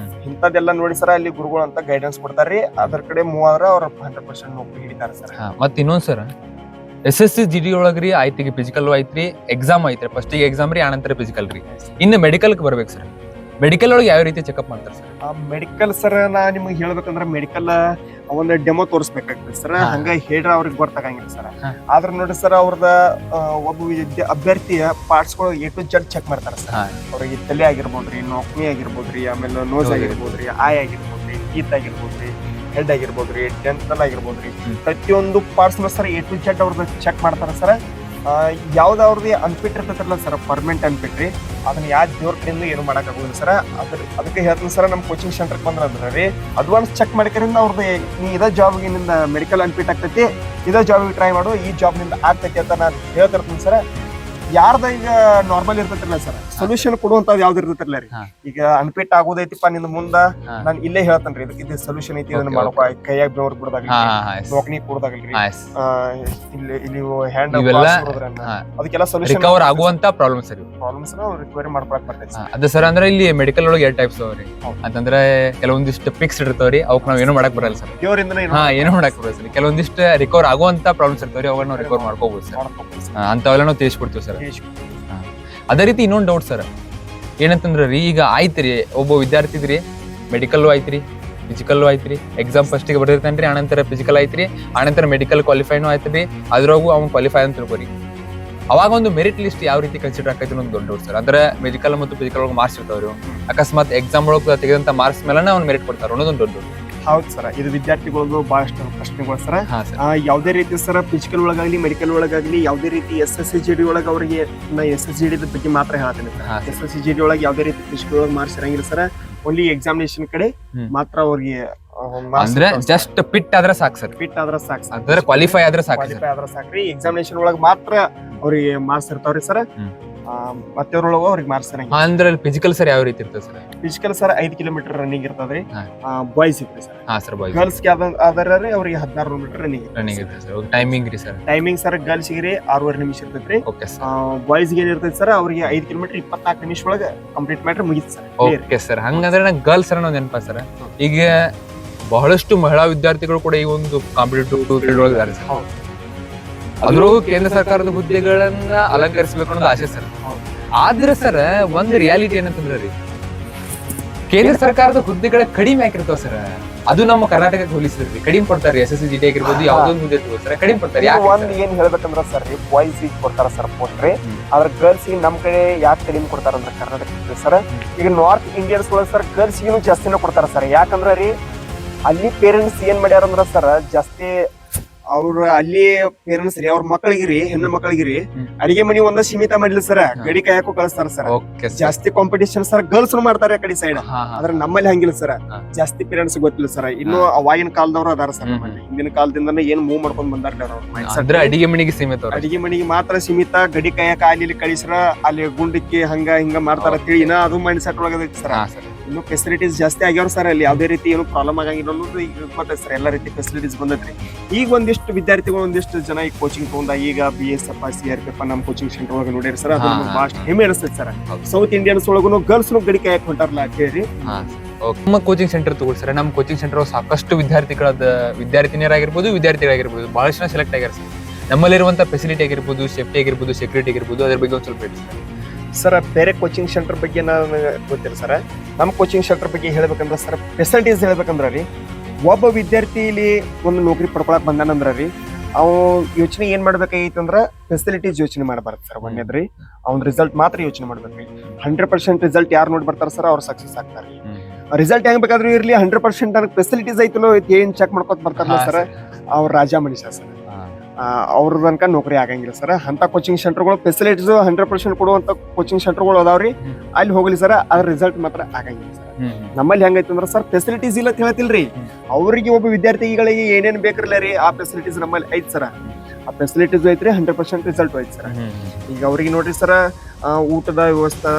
ಇಂಥದ್ದೆಲ್ಲ ನೋಡಿ ಸರ್ ಅಲ್ಲಿ ಗುರುಗಳು ಅಂತ ಗೈಡೆನ್ಸ್ ಕೊಡ್ತಾರ್ರಿ. ಅದ್ರ ಕಡೆ ಮೂವಾರ ಅವ್ರ 100% ನೌಕರಿ ಹಿಡಿತಾರೆ ಸರ್. ಮತ್ ಇನ್ನೊಂದ್ ಸರ್, SSC GD ಒಳಗ್ರಿ ಆಯ್ತಿಗೆ ಫಿಸಿಕಲ್ ಐತ್ರಿ, ಎಕ್ಸಾಮ್ ಐತ್ರಿ. ಫಸ್ಟ್ ಎಕ್ಸಾಮ್ ರೀ, ಆನಂತರ ಫಿಸಿಕಲ್ ರೀ. ಇನ್ನು ಮೆಡಿಕಲ್ ಬರ್ಬೇಕು ಸರ್. ಮೆಡಿಕಲ್ ಒಳಗೆ ಯಾವ ರೀತಿ ಚೆಕ್ಅಪ್ ಮಾಡ್ತಾರೆ ಸರ್? ಮೆಡಿಕಲ್ ಸರ್ ನಾ ನಿಮ್ಗೆ ಹೇಳ್ಬೇಕಂದ್ರೆ ಮೆಡಿಕಲ್ ಒಂದು ಡೆಮೋ ತೋರಿಸ್ಬೇಕಾಗ್ತದೆ ಸರ್. ಹಂಗ ಹೇಳ್ರ ಅವ್ರಿಗೆ ಗೊತ್ತಾಗಂಗಿಲ್ಲ ಸರ್. ಆದ್ರ ನೋಡಿ ಸರ್ ಅವ್ರದ ಒಬ್ಬ ಅಭ್ಯರ್ಥಿಯ ಪಾರ್ಟ್ಸ್ ಗಳು A to Z ಚೆಕ್ ಮಾಡ್ತಾರೆ ಸರ್. ಅವ್ರಿಗೆ ತಲೆ ಆಗಿರ್ಬೋದ್ರಿ, ನೋಕ್ನಿ ಆಗಿರ್ಬೋದ್ರಿ, ಆಮೇಲೆ ನೋಸ್ ಆಗಿರ್ಬೋದ್ರಿ, ಆಯ್ ಆಗಿರ್ಬೋದ್ರಿ, ಟೀತ್ ಆಗಿರ್ಬೋದ್ರಿ, ಹೆಡ್ ಆಗಿರ್ಬೋದ್ರಿ, ಡೆಂಟಲ್ ಆಗಿರ್ಬೋದ್ರಿ, ಪ್ರತಿಯೊಂದು parts sir A to Z ಅವ್ರದ್ದು ಚೆಕ್ ಮಾಡ್ತಾರೆ ಸರ್. ಯಾವ್ದವ್ರದ್ದು ಅನ್ಫಿಟ್ ಇರ್ತೈತಲ್ಲ ಸರ್, ಪರ್ಮನೆಂಟ್ ಅನ್ಫಿಟ್ ರೀ, ಅದನ್ನ ಯಾವ ದೇವ್ರ ಕಡೆಯಿಂದ ಏನು ಮಾಡಕ್ ಆಗೋದಿಲ್ಲ ಸರ್. ಅದಕ್ಕೆ ಹೇಳ್ತೀನಿ ಸರ್, ನಮ್ಮ ಕೋಚಿಂಗ್ ಸೆಂಟರ್ ಬಂದ್ರ ರೀ ಅಡ್ವಾನ್ಸ್ ಚೆಕ್ ಮಾಡ್ಕರಿಂದ ಅವ್ರದ್ದು ನೀ ಇದೇ ಜಾಬ್ಗೆ ನಿಂದ ಮೆಡಿಕಲ್ ಅನ್ಫಿಟ್ ಆಗ್ತೈತಿ, ಇದೇ ಜಾಬ್ಗೆ ಟ್ರೈ ಮಾಡು, ಈ ಜಾಬ್ ನಿಂದ ಆಗ್ತೈತಿ ಅಂತ ನಾನು ಹೇಳ್ತಿರ್ತೀನಿ ಸರ್. ಯಾರ್ದ ಈಗ ನಾರ್ಮಲ್ ಇರ್ತೈತಿಲ್ಲ ಸರ್, ಸೊಲ್ಯೂಷನ್ ಕೊಡುವಂತದ್ ಯಾವ್ದು ಇರ್ತೈತಿಲ್ಲ ರೀ. ಈಗ ಅನ್ಫಿಟ್ ಆಗೋದೈತಿಪ್ಪ ನಿಂದ ಮುಂದ ನಾನು ಇಲ್ಲೇ ಹೇಳ್ತೇನ್ರಿ, ಇದು ಸೊಲ್ಯೂಷನ್ ಐತಿ, ಇದನ್ನ ಮಾಡ್ಕೊ. ಕೈಯಾಗ ಬೆವರು ಬಿಡದಾಗಲಿ, ನೋಕ್ನಿ ಕೊಡದಾಗಲ್ರಿ, ಇಲ್ಲಿ ಹ್ಯಾಂಡ್ ಅದಕ್ಕೆಲ್ಲ ಸೊಲ್ಯೂಷನ್ ರಿಕವರ್ ಆಗುವಂತ ಪ್ರಾಬ್ಲಮ್ಸ್ ರಿಕವರಿ ಮಾಡ್ಕೊಳಕ್ ಬರ್ತೈತಿ. ಅದ ಸರ್ ಅಂದ್ರೆ ಇಲ್ಲಿ ಮೆಡಿಕಲ್ ಒಳಗೆ 2 ಟೈಪ್ಸ್ ಅವ್ರಿ. ಅಂತಂದ್ರೆ ಕೆಲವೊಂದಿಷ್ಟು ಫಿಕ್ಸ್ಡ್ ಇರ್ತಾವ್ರಿ, ಅವಕ್ ನಾವ್ ಏನು ಮಾಡಕ್ ಬರಲ್ಲ ಸರ್. ಏನು ಮಾಡಕ್ ಬರಲ್ಲ ಸರ್. ಕೆಲವೊಂದಿಷ್ಟು ರಿಕವರ್ ಆಗುವಂತ ಪ್ರಾಬ್ಲಮ್ಸ್ ಇರ್ತಾವ್ರಿ, ಅವಾಗ ನಾವು ರಿಕವರ್ ಮಾಡ್ಕೋಬಹುದು ಸರ್. ಅಂತವೆಲ್ಲ ನಾವು ತಿಳಿಸ್ಕೊಡ್ತೀವಿ ಸರ್. ಅದೇ ರೀತಿ ಇನ್ನೊಂದು ಡೌಟ್ ಸರ್ ಏನಂತಂದ್ರೆ ರೀ, ಈಗ ಆಯ್ತ್ರಿ ಒಬ್ಬ ವಿದ್ಯಾರ್ಥಿ ಇದ್ರಿ, ಮೆಡಿಕಲ್ ಐತ್ರಿ, ಫಿಸಿಕಲ್ ಐತ್ರಿ, ಎಕ್ಸಾಮ್ ಫಸ್ಟಿಗೆ ಬರ್ದಿರ್ತಾನ್ರಿ, ಆನಂತರ ಫಿಸಿಕಲ್ ಐತ್ರಿ, ಆನಂತರ ಮೆಡಿಕಲ್ ಕ್ವಾಲಿಫೈನು ಆಯ್ತ್ರಿ, ಅದ್ರಾಗೂ ಅವ್ನು ಕ್ವಾಲಿಫೈ ಅಂತ ತಿಳ್ಕೊರಿ. ಅವಾಗ ಒಂದು ಮೆರಿಟ್ ಲಿಸ್ಟ್ ಯಾವ ರೀತಿ ಕನ್ಸಿಡರ್ ಆಕೈತಿ ಒಂದು ದೊಡ್ಡ ಡೌಟ್ ಸರ್. ಅಂದ್ರೆ ಮೆಡಿಕಲ್ ಮತ್ತು ಫಿಸಿಕಲ್ ಒಳಗೆ ಮಾರ್ಕ್ಸ್ ಇರ್ತಾವ್ರಿ, ಅಕಸ್ಮಾತ್ ಎಕ್ಸಾಮ್ ಒಳಗೆ ತೆಗೆದಂತ ಮಾರ್ಕ್ಸ್ ಮೇಲೆ ಅವ್ನು ಮೆರಿಟ್ ಕೊಡ್ತಾರೆ ಅನ್ನೋದೊಂದು ದೊಡ್ಡ ಡೌಟ್. ಹೌದು ಸರ್, ಇದು ವಿದ್ಯಾರ್ಥಿಗಳದ್ದು ಬಹಳಷ್ಟು ಪ್ರಶ್ನೆಗಳು ಸರ್. ಯಾವುದೇ ರೀತಿ ಸರ್ ಫಿಸಿಕಲ್ ಒಳಗಾಗ್ಲಿ ಮೆಡಿಕಲ್ ಒಳಗಾಗ್ಲಿ ಯಾವುದೇ ರೀತಿ SSC GD ಒಳಗೆ ಅವರಿಗೆ SSC GD ಬಗ್ಗೆ ಮಾತ್ರ ಹೇಳ್ತೀನಿ ಸರ್. SSC GD ಒಳಗೆ ಯಾವುದೇ ರೀತಿ ಫಿಸಿಕಲ್ ಒಳಗೆ ಮಾರ್ಕ್ಸ್ ಇರಂಗಿಲ್ಲ ಸರ್. ಓನ್ಲಿ ಎಕ್ಸಾಮಿನೇಷನ್ ಕಡೆ ಮಾತ್ರ ಅವ್ರಿಗೆ ಅಂದ್ರೆ ಜಸ್ಟ್ ಫಿಟ್ ಆದ್ರೆ ಸಾಕು ಸರ್. ಫಿಟ್ ಆದ್ರೆ ಸಾಕು ಸರ್, ಅಂದ್ರೆ ಕ್ವಾಲಿಫೈ ಆದ್ರೆ ಸಾಕು. ಕ್ವಾಲಿಫೈ ಆದ್ರೆ ಸಾಕ್ರಿ. ಎಕ್ಸಾಮಿನೇಷನ್ ಒಳಗೆ ಮಾತ್ರ ಅವ್ರಿಗೆ ಮಾರ್ಕ್ಸ್ ಇರ್ತಾವ್ರಿ ಸರ್. ಮತ್ತೆ ಅವ್ರೊಳಗ ಅವ್ರಿಗೆ ಮಾರ್ಕ್ಸ್ ಇರಂಗಿಲ್ಲ. ಅಂದ್ರೆ ಫಿಸಿಕಲ್ ಸರ್ ಯಾವ ರೀತಿ ಇರ್ತದೆ sir? Physical sir 5 kilometre running ಇರ್ತದ್ರಿ, ಬಾಯ್ಸ್ ಇರ್ರಿ ಸರ್. Sir boys. ಗರ್ಲ್ಸ್ ಗೆ ಆದ್ರೆ ಅವ್ರಿಗೆ 16 ಮೀಟರ್ ರನ್ನಿಂಗ್ ಇರ್ತದೆ ಸರ್. ಟೈಮಿಂಗ್ ರೀ ಸರ್? ಟೈಮಿಂಗ್ ಸರ್ ಗರ್ಲ್ಸ್ ಗೆ 6.5 ನಿಮಿಷ ಇರ್ತೈತ್ರಿ. ಬಾಯ್ಸ್ ಗೆ ಏನಿರ್ತೈತಿ ಸರ್, ಅವ್ರಿಗೆ 5 ಕಿಲೋಮೀಟರ್ 24 ನಿಮಿಷ ಒಳಗೆ ಕಂಪ್ಲೀಟ್ ಮಾಡ್ರಿ, ಮುಗಿತ್ ಸರ್. Okay sir. ಹಂಗಂದ್ರೆ ನಂಗೆ ಗರ್ಲ್ಸ್ ಅನ್ನೋದು ನೆನಪ ಸರ್. ಈಗ ಬಹಳಷ್ಟು ಮಹಿಳಾ ವಿದ್ಯಾರ್ಥಿಗಳು ಕೂಡ ಈ ಒಂದು ಕಾಂಪಿಟೇಟಿವ್ ಫೀಲ್ಡ್ ಒಳಗೆ ಇದ್ದಾರೆ ಸರ್. ಅದ್ರೂ ಕೇಂದ್ರ ಸರ್ಕಾರದ ಹುದ್ದೆಗಳನ್ನ ಅಲಂಕರಿಸಬೇಕು ಅನ್ನೋದು ಆಸೆ ಸರ್. ಆದ್ರೆ ಸರ್ ಒಂದು ರಿಯಾಲಿಟಿ ಏನಂತಂದ್ರೆ ರೀ, ಕೇಂದ್ರ ಸರ್ಕಾರದ ಹುದ್ದೆಗಳ ಕಡಿಮೆ ಹಾಕಿರ್ತಾವ ಸರ್. ಅದು ನಮ್ಮ ಕರ್ನಾಟಕಕ್ಕೆ ಹೋಲಿಸಿದ್ರಿ ಕಡಿಮೆ ಕೊಡ್ತಾರೆ. SSC GD ಆಗಿರ್ಬೋದು, ಯಾವ್ದೊಂದು ಹುದ್ದೆ ಸರ್ ಕಡಿಮೆ ಕೊಡ್ತಾರೆ. ಒಂದ್ ಏನ್ ಹೇಳ್ಬೇಕಂದ್ರ ಸರ್, ಬಾಯ್ಸ್ ಕೊಡ್ತಾರ ಸರ್ ಪೋಸ್ಟ್ ರೀ, ಆದ್ರೆ ಗರ್ಲ್ಸ್ ನಮ್ ಕಡೆ ಯಾಕೆ ಕಡಿಮೆ ಕೊಡ್ತಾರ ಅಂದ್ರೆ ಕರ್ನಾಟಕ ಸರ್. ಈಗ ನಾರ್ತ್ ಇಂಡಿಯನ್ಸ್ ಒಳಗೆ ಸರ್ ಗರ್ಲ್ಸ್ ಜಾಸ್ತಿನ ಕೊಡ್ತಾರ ಸರ್. ಯಾಕಂದ್ರ ರೀ ಅಲ್ಲಿ ಪೇರೆಂಟ್ಸ್ ಏನ್ ಮಾಡ್ಯಾರ ಅಂದ್ರ ಸರ್, ಜಾಸ್ತಿ ಅವ್ರ ಅಲ್ಲಿ ಪೇರೆಂಟ್ಸ್ ರೀ ಅವ್ರ ಮಕ್ಕಳಿಗಿರಿ ಹೆಣ್ಣು ಮಕ್ಕಳಿಗಿರಿ ಅಡಿಗೆ ಮನಿ ಒಂದ ಸೀಮಿತ ಮಾಡಿಲ್ಲ ಸರ್, ಗಡಿ ಕಾಯಕ್ಕೂ ಕಳಿಸ್ತಾರ ಸರ್. ಜಾಸ್ತಿ ಕಾಂಪಿಟೇಷನ್ ಸರ್ ಗರ್ಲ್ಸ್ ಮಾಡ್ತಾರೆ ಆ ಕಡೆ ಸೈಡ್. ಆದ್ರೆ ನಮ್ಮಲ್ಲಿ ಹಂಗಿಲ್ಲ ಸರ್, ಜಾಸ್ತಿ ಪೇರೆಂಟ್ಸ್ ಗೊತ್ತಿಲ್ಲ ಸರ್. ಇನ್ನು ಅವಾಗಿನ ಕಾಲದವ್ರು ಅದಾರ ಸರ್, ಹಿಂದಿನ ಕಾಲದಿಂದಾನೆ ಏನ್ ಮೂವ್ ಮಾಡ್ಕೊಂಡ್ ಬಂದಾರ ಅವ್ರ. ಅಡಿಗೆ ಮನಿಗೆ ಸೀಮಿತ, ಅಡಿಗೆ ಮನಿಗೆ ಮಾತ್ರ ಸೀಮಿತ, ಗಡಿ ಕಾಯಕ ಅಲ್ಲಿ ಕಳಿಸ್ರ ಅಲ್ಲಿ ಗುಂಡಕ್ಕಿ ಹಂಗ ಹಿಂಗ ಮಾಡ್ತಾರ ತಿಳಿ ಇನ್ನ ಅದು ಮೈಂಡ್ ಸೆಟ್ ಒಳಗದೈತಿ ಸರ್. ಇನ್ನು ಫೆಸಿಲಿಟೀಸ್ ಜಾಸ್ತಿ ಆಗ್ಯಾವ ಸರ್, ಅಲ್ಲಿ ಯಾವ್ದೇ ರೀತಿ ಏನು ಪ್ರಾಬ್ಲಮ್ ಆಗಂಗಿಲ್ಲ ಅನ್ನೋದು ಈಗ ಗೊತ್ತೈತೆ ಸರ್. ಎಲ್ಲಾ ರೀತಿ ಫೆಸಿಲಿಟೀಸ್ ಬಂದೈತ್ರಿ. ಈಗ ಒಂದಿಷ್ಟು ವಿದ್ಯಾರ್ಥಿಗಳು ಒಂದಿಷ್ಟು ಜನ ಈಗ ಕೋಚಿಂಗ್ ತಗೊಂಡ ಈಗ BSF CRPF ನಮ್ಮ ಕೋಚಿಂಗ್ ಸೆಂಟರ್ ಒಳಗೆ ನೋಡಿರಿ ಸರ್. ಅದು ನಮ್ಗೆ ಭಾಳ ಹೆಮ್ಮೆ ಅನಿಸ್ತೈತೆ ಸರ್. ಸೌತ್ ಇಂಡಿಯನ್ಸ್ ಒಳಗೂ ಗರ್ಲ್ಸ್ ಗಡಿ ಕಾಯಕ್ ಹೊಂಟಾರಲ್ಲ ಅಂತ ಹೇಳಿ ನಮ್ಮ ಕೋಚಿಂಗ್ ಸೆಂಟರ್ ತಗೊಳ್ಳಿ ಸರ್. ನಮ್ಮ ಕೋಚಿಂಗ್ ಸೆಂಟರ್ ಸಾಕಷ್ಟು ವಿದ್ಯಾರ್ಥಿನಿಯರಾಗಿರ್ಬೋದು ವಿದ್ಯಾರ್ಥಿಗಳಾಗಿರ್ಬೋದು ಬಹಳಷ್ಟು ಜನ ಸೆಲೆಕ್ಟ್ ಆಗ್ಯಾರ ಸರ್. ನಮ್ಮಲ್ಲಿರುವಂತ ಫೆಸಿಲಿಟಿ ಆಗಿರ್ಬೋದು, ಸೇಫ್ಟಿ ಆಗಿರ್ಬೋದು, ಸೆಕ್ಯೂರಿಟಿ ಆಗಿರ್ಬೋದು, ಅದ್ರ ಬಗ್ಗೆ ಒಂದು ಸ್ವಲ್ಪ ಹೇಳಿ ಸರ್. ಬೇರೆ ಕೋಚಿಂಗ್ ಸೆಂಟರ್ ಬಗ್ಗೆ ನಾನು ಗೊತ್ತಿಲ್ಲ ಸರ್. ನಮ್ಮ ಕೋಚಿಂಗ್ ಸೆಂಟರ್ ಬಗ್ಗೆ ಹೇಳ್ಬೇಕಂದ್ರೆ ಸರ್, ಫೆಸಿಲಿಟೀಸ್ ಹೇಳ್ಬೇಕಂದ್ರ ರೀ, ಒಬ್ಬ ವಿದ್ಯಾರ್ಥಿ ಇಲ್ಲಿ ಒಂದು ನೌಕರಿ ಪಡ್ಕೊಳಕ್ ಬಂದಾನಂದ್ರ ರೀ, ಅವ್ ಯೋಚನೆ ಏನ್ ಮಾಡ್ಬೇಕಾಗಿತ್ತಂದ್ರ ಫೆಸಿಲಿಟೀಸ್ ಯೋಚನೆ ಮಾಡಬಾರ್ದು ಸರ್. ಒಂದೇದ್ರಿ ಅವ್ನ ರಿಸಲ್ಟ್ ಮಾತ್ರ ಯೋಚನೆ ಮಾಡ್ಬೇಕ್ರಿ. 100% ರಿಸಲ್ಟ್ ಯಾರು ನೋಡಿ ಬರ್ತಾರ ಸರ್ ಅವ್ರು ಸಕ್ಸಸ್ ಆಗ್ತಾರೆ. ರಿಸಲ್ಟ್ ಹೆಂಗ್ ಬೇಕಾದ್ರೂ ಇರ್ಲಿ, 100% ಫೆಸಿಲಿಟೀಸ್ ಐತಲೋ ಏನ್ ಚೆಕ್ ಮಾಡ್ಕೊತ ಬರ್ತಾರಲ್ಲ ಸರ್, ಅವ್ರ ರಾಜ ಮನುಷ್ಯ ಸರ್. ಅವ್ರ ತನಕ ನೌಕರಿ ಆಗಂಗಿಲ್ಲ ಸರ್. ಅಂತ ಕೋಚಿಂಗ್ ಸೆಂಟರ್ಗಳು ಫೆಸಿಲಿಟೀಸ್ 100% ಕೊಡುವಂತ ಕೋಚಿಂಗ್ ಸೆಂಟರ್ಗಳು ಅದಾವ್ರಿ, ಅಲ್ಲಿ ಹೋಗ್ಲಿ ಸರ್. ಅದ್ರ ರಿಸಲ್ಟ್ ಮಾತ್ರ ಆಗಂಗಿಲ್ಲ ಸರ್. ನಮ್ಮಲ್ಲಿ ಹೆಂಗೈತಿ ಅಂದ್ರ ಸರ್, ಫೆಸಿಲಿಟೀಸ್ ಇಲ್ಲ ಅಂತ ಹೇಳ್ತಿಲ್ರಿ, ಅವ್ರಿಗೆ ಒಬ್ಬ ವಿದ್ಯಾರ್ಥಿಗಳಿಗೆ ಏನೇನ್ ಬೇಕಿರ್ಲ ರೀ ಆ ಫೆಸಿಲಿಟೀಸ್ ನಮ್ಮಲ್ಲಿ ಐತಿ ಸರ್. ಆ ಫೆಸಿಲಿಟೀಸ್ ಐತ್ರಿ, 100% ರಿಸಲ್ಟ್ ಐತಿ ಸರ್. ಈಗ ಅವ್ರಿಗೆ ನೋಡ್ರಿ ಸರ್, ಊಟದ ವ್ಯವಸ್ಥೆ,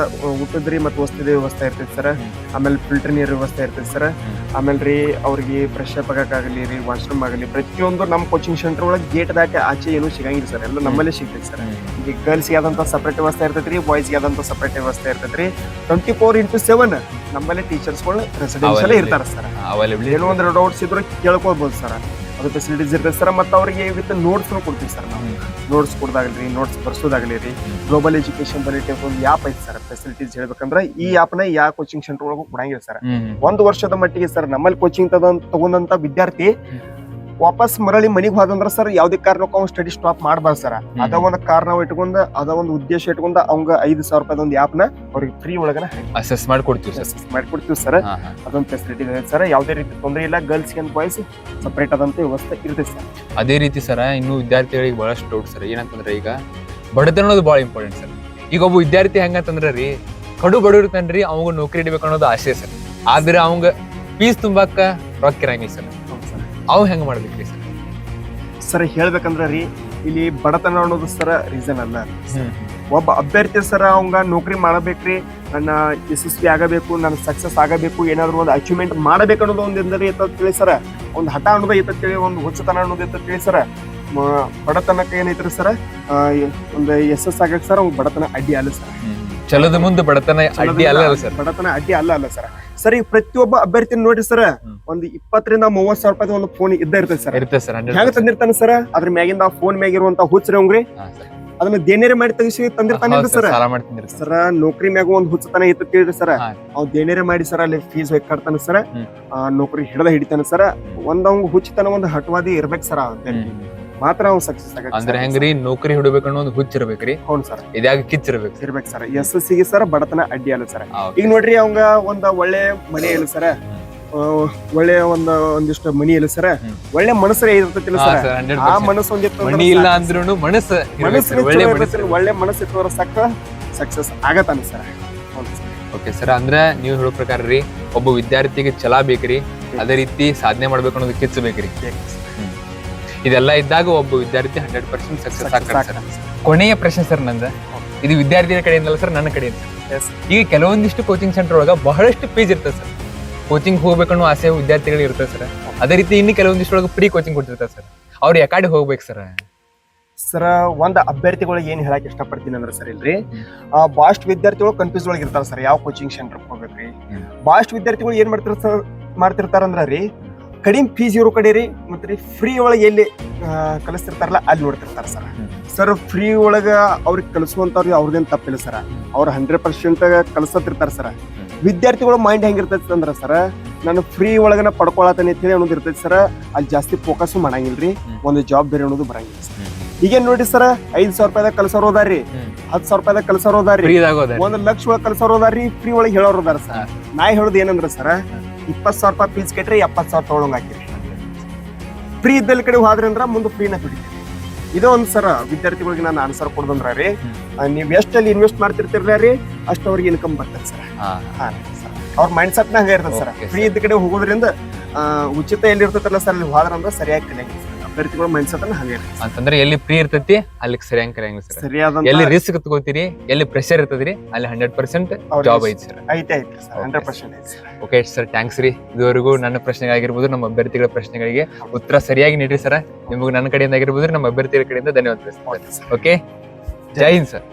ಊಟದ್ರಿ ಮತ್ತು ವಸತಿದ ವ್ಯವಸ್ಥೆ ಇರ್ತೈತಿ ಸರ್. ಆಮೇಲೆ ಫಿಲ್ಟರ್ ನೀರ್ ವ್ಯವಸ್ಥೆ ಇರ್ತೈತಿ ಸರ್. ಆಮೇಲೆ ರೀ ಅವ್ರಿಗೆ ಫ್ರೆಶ್ ಅಪ್ ಆಗಕ್ಕಾಗಲಿ ರೀ, ವಾಶ್ರೂಮ್ ಆಗಲಿ, ಪ್ರತಿಯೊಂದು ನಮ್ಮ ಕೋಚಿಂಗ್ ಸೆಂಟರ್ ಒಳಗೆ ಗೇಟ್ ದಾಟಿ ಆಚೆ ಏನು ಸಿಗಂಗಿಲ್ಲ ಸರ್, ಎಲ್ಲ ನಮ್ಮಲ್ಲೇ ಸಿಗ್ತೈತಿ ಸರ್. ಈಗ ಗರ್ಲ್ಸ್ಗೆ ಆದಂತ ಸಪ್ರೇಟ್ ವ್ಯವಸ್ಥೆ ಇರ್ತೈತ್ರಿ, ಬಾಯ್ಸ್ಗೆ ಆದಂತ ಸಪ್ರೇಟ್ ವ್ಯವಸ್ಥೆ ಇರ್ತೈತ್ರಿ. 24/7 ನಮ್ಮಲ್ಲಿ ಟೀಚರ್ಸ್ಗಳು ರೆಸಿಡೆನ್ಷಿಯಲ್ ಇರ್ತಾರೆ ಸರ್. ಏನೋ ಒಂದು ಡೌಟ್ಸ್ ಇದ್ರೆ ಕೇಳ್ಕೊಳ್ಬೋದು ಸರ್. ಅದು ಫೆಸಿಲಿಟೀಸ್ ಇರ್ತೈತೆ ಸರ್. ಮತ್ತು ಅವ್ರಿಗೆ ವಿತ್ ನೋಟ್ಸ್ ಕೊಡ್ತೀವಿ ಸರ್. ನಾವು ನೋಟ್ಸ್ ಕೊಡೋದಾಗಲಿ, ನೋಟ್ಸ್ ಬರ್ಸೋದಾಗಲಿ ರೀ. ಗ್ಲೋಬಲ್ ಎಜುಕೇಶನ್ ಬಲಿಟಿ ಒಂದು ಆ್ಯಪ್ ಐತಿ ಸರ್. ಫೆಸಿಲಿಟೀಸ್ ಹೇಳ್ಬೇಕಂದ್ರೆ ಈ ಆ್ಯಪ್ನ ಯಾವ ಕೋಚಿಂಗ್ ಸೆಂಟರ್ ಒಳಗೂ ಕೊಡಂಗಿಲ್ಲ ಸರ್. 1 ವರ್ಷದ ಮಟ್ಟಿಗೆ ಸರ್ ನಮ್ಮಲ್ಲಿ ಕೋಚಿಂಗ್ ತಗೊಂಡಂತ ವಿದ್ಯಾರ್ಥಿ ವಾಪಸ್ ಮರಳಿ ಮನಿಗೆ ಹೋದಂದ್ರ ಸರ್, ಯಾವ್ದೇ ಕಾರಣಕ್ಕೂ ಅವ್ನು ಸ್ಟಡಿ ಸ್ಟಾಪ್ ಮಾಡಬಾರ್ದು ಸರ್. ಅದ ಒಂದು ಕಾರಣ ಇಟ್ಕೊಂಡ, ಅದ ಒಂದು ಉದ್ದೇಶ ಇಟ್ಕೊಂಡ ಅವಂಗ 5,000 ರೂಪಾಯಿ ಒಂದು ಆ್ಯಪ್ ನ ಅವ್ರಿಗೆ ಫ್ರೀ ಒಳಗನ ಅಸೆಸ್ ಮಾಡ್ಕೊಡ್ತೀವಿ ಸರ್. ಅದೊಂದು ಫೆಸಿಲಿಟಿ ಇದೆ ಸರ್. ಯಾವ್ದೇ ರೀತಿ ತೊಂದರೆ ಇಲ್ಲ. ಗರ್ಲ್ಸ್ ಅಂಡ್ ಬಾಯ್ಸ್ ಸಪರೇಟ್ ಆದಂತ ವ್ಯವಸ್ಥೆ ಇರುತ್ತೆ ಸರ್. ಅದೇ ರೀತಿ ಸರ್, ಇನ್ನು ವಿದ್ಯಾರ್ಥಿಗಳಿಗೆ ಬಹಳಷ್ಟು ಡೌಟ್ ಸರ್. ಏನಂತಂದ್ರೆ ಈಗ ಬಡತನ ಅನ್ನೋದು ಬಹಳ ಇಂಪಾರ್ಟೆಂಟ್ ಸರ್. ಈಗ ಒಬ್ಬ ವಿದ್ಯಾರ್ಥಿ ಹೆಂಗಂತಂದ್ರ ರೀ, ಕಡು ಇರ್ತಾನ್ರಿ, ಅವಂಗ ನೌಕರಿ ಹಿಡಿಬೇಕು ಅನ್ನೋದು ಆಸೆ ಸರ್. ಆದ್ರೆ ಅವಂಗ ಫೀಸ್ ತುಂಬಾಕ ರೊಕ್ಕ ಇರಂಗಿಲ್ಲ ಸರ್. ಅವ್ ಹೆಂಗ್ ಮಾಡ್ಬೇಕ್ರಿ ಸರ್? ಸರ್ ಹೇಳ್ಬೇಕಂದ್ರ ರೀ, ಇಲ್ಲಿ ಬಡತನ ಅನ್ನೋದು ಸರ ರೀಸನ್ ಅಲ್ಲ. ಒಬ್ಬ ಅಭ್ಯರ್ಥಿ ಸರ ಅವಂಗ ನೌಕರಿ ಮಾಡಬೇಕ್ರಿ, ನನ್ನ ಯಶಸ್ವಿ ಆಗಬೇಕು, ನಾನು ಸಕ್ಸಸ್ ಆಗಬೇಕು, ಏನಾದ್ರು ಒಂದು ಅಚೀವ್ಮೆಂಟ್ ಮಾಡಬೇಕು ಅನ್ನೋದು ಒಂದು ಎಂದರೆ ತಿಳಿ ಸರ. ಒಂದು ಹಠ ಅನ್ನೋದು ಐತ ತಿಳಿ, ಒಂದು ಹುಚ್ಚತನ ಅನ್ನೋದು ಐತ ತಿಳಿ ಸರ. ಬಡತನಕ್ಕೆ ಏನೈತ್ರಿ ಸರ, ಒಂದು ಯಶಸ್ಸು ಆಗಕ್ಕೆ ಸರ್ ಅವ್ನು ಬಡತನ ಅಡ್ಡಿ ಅಲ್ಲ ಸರ್. ಚಲೋದ ಮುಂದೆ ಬಡತನ ಅಡ್ಡಿ ಅಲ್ಲ ಸರ್. ಬಡತನ ಅಡ್ಡಿ ಅಲ್ಲ ಸರ್. ಸರಿ, ಪ್ರತಿಯೊಬ್ಬ ಅಭ್ಯರ್ಥಿ ನೋಡ್ರಿ ಸರ್, ಒಂದು 20,000 to 30,000 ರೂಪಾಯಿ ಒಂದು ಫೋನ್ ಇರ್ತೈತೆ ಸರ್. ಹೆಂಗ ತಂದಿರ್ತಾನೆ ಸರ್, ಅದ್ರ ಮ್ಯಾಗಿಂದ ಆ ಫೋನ್ ಮ್ಯಾಗಿರುವಂತ ಹುಚ್ಚರಿ ಅವ್ರಿ ಅದನ್ನ ದೇನೇರೆ ಮಾಡಿ ತೆಗಿಸಿ ತಂದಿರ್ತಾನೆ ಸರ್. ಸರ ನೌಕರಿ ಮ್ಯಾಗ ಒಂದ್ ಹುಚ್ಚತನ ಇತ್ತ ಕೇಳ್ರಿ ಸರ್, ಅವ್ ದೇನೇರೆ ಮಾಡಿ ಸರ್ ಅಲ್ಲಿ ಫೀಸ್ ಕಟ್ತಾನೆ ಸರ್, ನೌಕರಿ ಹಿಡಿತಾನೆ ಸರ್. ಅವಂಗ ಹುಚ್ಚತನ ಒಂದು ಹಠವಾದಿ ಇರ್ಬೇಕು ಸರ್, ಮಾತ್ರ ಅವ್ನು ಸಕ್ಸಸ್ ಆಗ. ಅಂದ್ರೆ ಹೆಂಗ್ರಿ, ನೌಕರಿ ಹಿಡಬೇಕು ಅನ್ನೋ ಒಂದು ಹುಚ್ಚಿರ್ಬೇಕ್ರಿ. ಹೌದು ಸರ್, ಇದಾಗ ಕಿಚ್ಚಿರ್ಬೇಕು ಸರ್. ಯಶಸ್ಸಿಗೆ ಸರ್ ಬಡತನ ಅಡ್ಡಿ ಅಲ್ಲ ಸರ್. ಈಗ ನೋಡ್ರಿ, ಅವಂಗ ಒಂದ್ ಒಳ್ಳೆ ಮನೆ ಇಲ್ಲ ಸರ್, ಒಳ್ಳೆ ಒಂದಿಷ್ಟು ಮನಿ ಇಲ್ಲ ಸರ್, ಒಳ್ಳೆ ಮನಸ್ಸೇ ಇರ್ತೈತಿಲ್ಲ ಸರ್. ಆ ಮನಸ್ಸು ಮನಿ ಇಲ್ಲ ಅಂದ್ರೂ ಮನಸ್ಸು ಒಳ್ಳೆ ಮನಸ್ಸು ಇತ್ತಂದ್ರ ಸಕ್ಸಸ್ ಆಗತ್ತಾನ ಸರ್. ಓಕೆ ಸರ್, ಅಂದ್ರೆ ನೀವು ಹೇಳೋ ಪ್ರಕಾರ ರೀ, ಒಬ್ಬ ವಿದ್ಯಾರ್ಥಿಗೆ ಛಲ ಬೇಕ್ರಿ, ಅದೇ ರೀತಿ ಸಾಧನೆ ಮಾಡ್ಬೇಕು ಅನ್ನೋದು ಕಿಚ್ಚ ಬೇಕ್ರಿ. ಇದೆಲ್ಲ ಇದ್ದಾಗ ಒಬ್ಬ ವಿದ್ಯಾರ್ಥಿ 100% ಸಕ್ಸಸ್ ಆಗ್ತಾರೆ. ಕೊನೆಯ ಪ್ರಶ್ನೆ ಸರ್ ನಂದ, ಇದು ವಿದ್ಯಾರ್ಥಿಗಳ ಕಡೆಯಿಂದಲ್ಲ ಸರ್, ನನ್ನ ಕಡೆಯಿಂದ. ಈಗ ಕೆಲವೊಂದಿಷ್ಟು ಕೋಚಿಂಗ್ ಸೆಂಟರ್ ಒಳಗ ಬಹಳಷ್ಟು ಫೀಸ್ ಇರ್ತದೆ ಸರ್. ಕೋಚಿಂಗ್ ಹೋಗ್ಬೇಕನ್ನೋ ಆಸೆ ವಿದ್ಯಾರ್ಥಿಗಳಿಗೆ ಇರ್ತದೆ ಸರ್. ಅದೇ ರೀತಿ ಇನ್ನು ಕೆಲವೊಂದಿಷ್ಟು ಒಳಗೆ ಫ್ರೀ ಕೋಚಿಂಗ್ ಕೊಡ್ತಿರ್ತಾರೆ ಸರ್. ಅವ್ರು ಯಾಕಡೆ ಹೋಗ್ಬೇಕು ಸರ್? ಸರ್, ಒಂದ್ ಅಭ್ಯರ್ಥಿಗಳಿಗೆ ಏನ್ ಹೇಳಕ್ ಇಷ್ಟಪಡ್ತೀನಿ ಅಂದ್ರೆ ಸರ್, ಇಲ್ರಿ ಬಹಳಷ್ಟು ವಿದ್ಯಾರ್ಥಿಗಳು ಕನ್ಫ್ಯೂಸ್ ಒಳಗೆ ಇರ್ತಾರ ಸರ್, ಯಾವ ಕೋಚಿಂಗ್ ಸೆಂಟರ್ ಹೋಗ್ಬೇಕ್ರಿ. ಬಹಳಷ್ಟು ವಿದ್ಯಾರ್ಥಿಗಳು ಏನ್ ಮಾಡ್ತಿರ್ತಾರಂದ್ರ ರೀ, ಕಡಿಮೆ ಫೀಸ್ ಇರೋ ಕಡೆ ರೀ, ಮತ್ತೆ ರೀ ಫ್ರೀ ಒಳಗೆ ಎಲ್ಲಿ ಕಲಿಸ್ತಿರ್ತಾರಲ್ಲ ಅಲ್ಲಿ ನೋಡ್ತಿರ್ತಾರ ಸರ್. ಸರ್ ಫ್ರೀ ಒಳಗ ಅವ್ರಿಗೆ ಕಲಿಸುವಂತವ್ರಿಗೆ ಅವ್ರದೇನ್ ತಪ್ಪಿಲ್ಲ ಸರ್, ಅವ್ರು 100% ಕಲಿಸತಿರ್ತಾರ ಸರ್. ವಿದ್ಯಾರ್ಥಿಗಳ ಮೈಂಡ್ ಹೆಂಗಿರ್ತೈತಿ ಅಂದ್ರ ಸರ್, ನಾನು ಫ್ರೀ ಒಳಗನ ಪಡ್ಕೊಳತೇನೆ ಅಂತ ಹೇಳಿ ಅನ್ನೋದು ಇರ್ತೈತಿ ಸರ್. ಅಲ್ಲಿ ಜಾಸ್ತಿ ಫೋಕಸ್ ಮಾಡಂಗಿಲ್ರಿ, ಒಂದು ಜಾಬ್ ಬೇರೆ ಅನ್ನೋದು ಬರಂಗಿಲ್ಲ ಸರ್. ಈಗೇನ್ ನೋಡಿ ಸರ್, 5,000 ರೂಪಾಯಿದಾಗ ಕಲ್ಸೋರು ಹೋದಾರ್ರಿ, 10,000 ರೂಪಾಯಿದಾಗ ಕಲ್ಸೋರು ಹೋದಾರ್ರಿ, 1 ಲಕ್ಷ ಒಳಗೆ ಕಲ್ಸೋರು ಹೋದಾರ್ರಿ, ಫ್ರೀ ಒಳಗೆ ಹೇಳೋರು ಹೋದಾರ ಸರ್. ನಾ ಹೇಳೋದು ಏನಂದ್ರ ಸರ್, 20,000 ರೂಪಾಯಿ ಫೀಸ್ ಕಟ್ರಿ 70,000 ತಗೊಳಂಗ್ ಹಾಕಿರಿ. ಫ್ರೀ ಇದ್ದಲ್ಲಿ ಕಡೆ ಹೋದ್ರಿ ಅಂದ್ರ ಮುಂದೆ ಫ್ರೀನ ದುಡಿತೀರಿ. ಇದೋ ಒಂದ್ ಸರ್ ವಿದ್ಯಾರ್ಥಿಗಳಿಗೆ ನಾನು ಆನ್ಸರ್ ಕೊಡೋದಂದ್ರ ರೀ, ನೀವ್ ಎಷ್ಟಲ್ಲಿ ಇನ್ವೆಸ್ಟ್ ಮಾಡ್ತಿರ್ತಿರ್ಲ ರೀ ಅಷ್ಟು ಅವ್ರಿಗೆ ಇನ್ಕಮ್ ಬರ್ತದೆ ಸರ್. ಅವ್ರ ಮೈಂಡ್ ಸೆಟ್ ನಾಗ ಇರ್ತದೆ ಸರ್. ಫ್ರೀ ಇದ್ದ ಕಡೆ ಹೋಗೋದ್ರಿಂದ ಉಚಿತ ಎಲ್ಲಿ ಇರ್ತೈತಲ್ಲ ಸರ್ ಅಲ್ಲಿ ಹೋದ್ರಂದ್ರ ಸರಿಯಾಗಿ ಕಲಿಯಂಗಿಲ್ಲ ಸರ್. ಅಭ್ಯರ್ಥಿಗಳ ಮೈಂಡ್ ಸೆಟ್ ಹಂಗೆ ಅಂತಂದ್ರೆ ಎಲ್ಲಿ ಫ್ರೀ ಇರ್ತೈತಿ ಅಲ್ಲಿ ಸರಿಯಾಗಿ ಕಲಿಯಂಗಿಲ್ಲ ಸರ್. ಸರಿಯಾದ ಎಲ್ಲಿ ರಿಸ್ಕ್ ತಗೋತೀರಿ, ಎಲ್ಲಿ ಪ್ರೆಷರ್ ಇರ್ತದ್ರಿ ಅಲ್ಲಿ 100% ಜಾಬ್ ಐತಿ ಸರ್. ಐತೆ ಸರ್, 100% ಐತೆ ಸರ್. ಓಕೆ ಸರ್, ಥ್ಯಾಂಕ್ಸ್ ರೀ. ಇದುವರೆಗೂ ನನ್ನ ಪ್ರಶ್ನೆಗಾಗಿರ್ಬೋದು, ನಮ್ಮ ಅಭ್ಯರ್ಥಿಗಳ ಪ್ರಶ್ನೆಗಳಿಗೆ ಉತ್ತರ ಸರಿಯಾಗಿ ನೀಡ್ರಿ ಸರ್. ನಿಮಗೆ ನನ್ನ ಕಡೆಯಿಂದ ಆಗಿರ್ಬೋದು, ನಮ್ಮ ಅಭ್ಯರ್ಥಿಗಳ ಕಡೆಯಿಂದ ಧನ್ಯವಾದ. ಓಕೆ, ಜೈ ಹಿಂದ್ ಸರ್.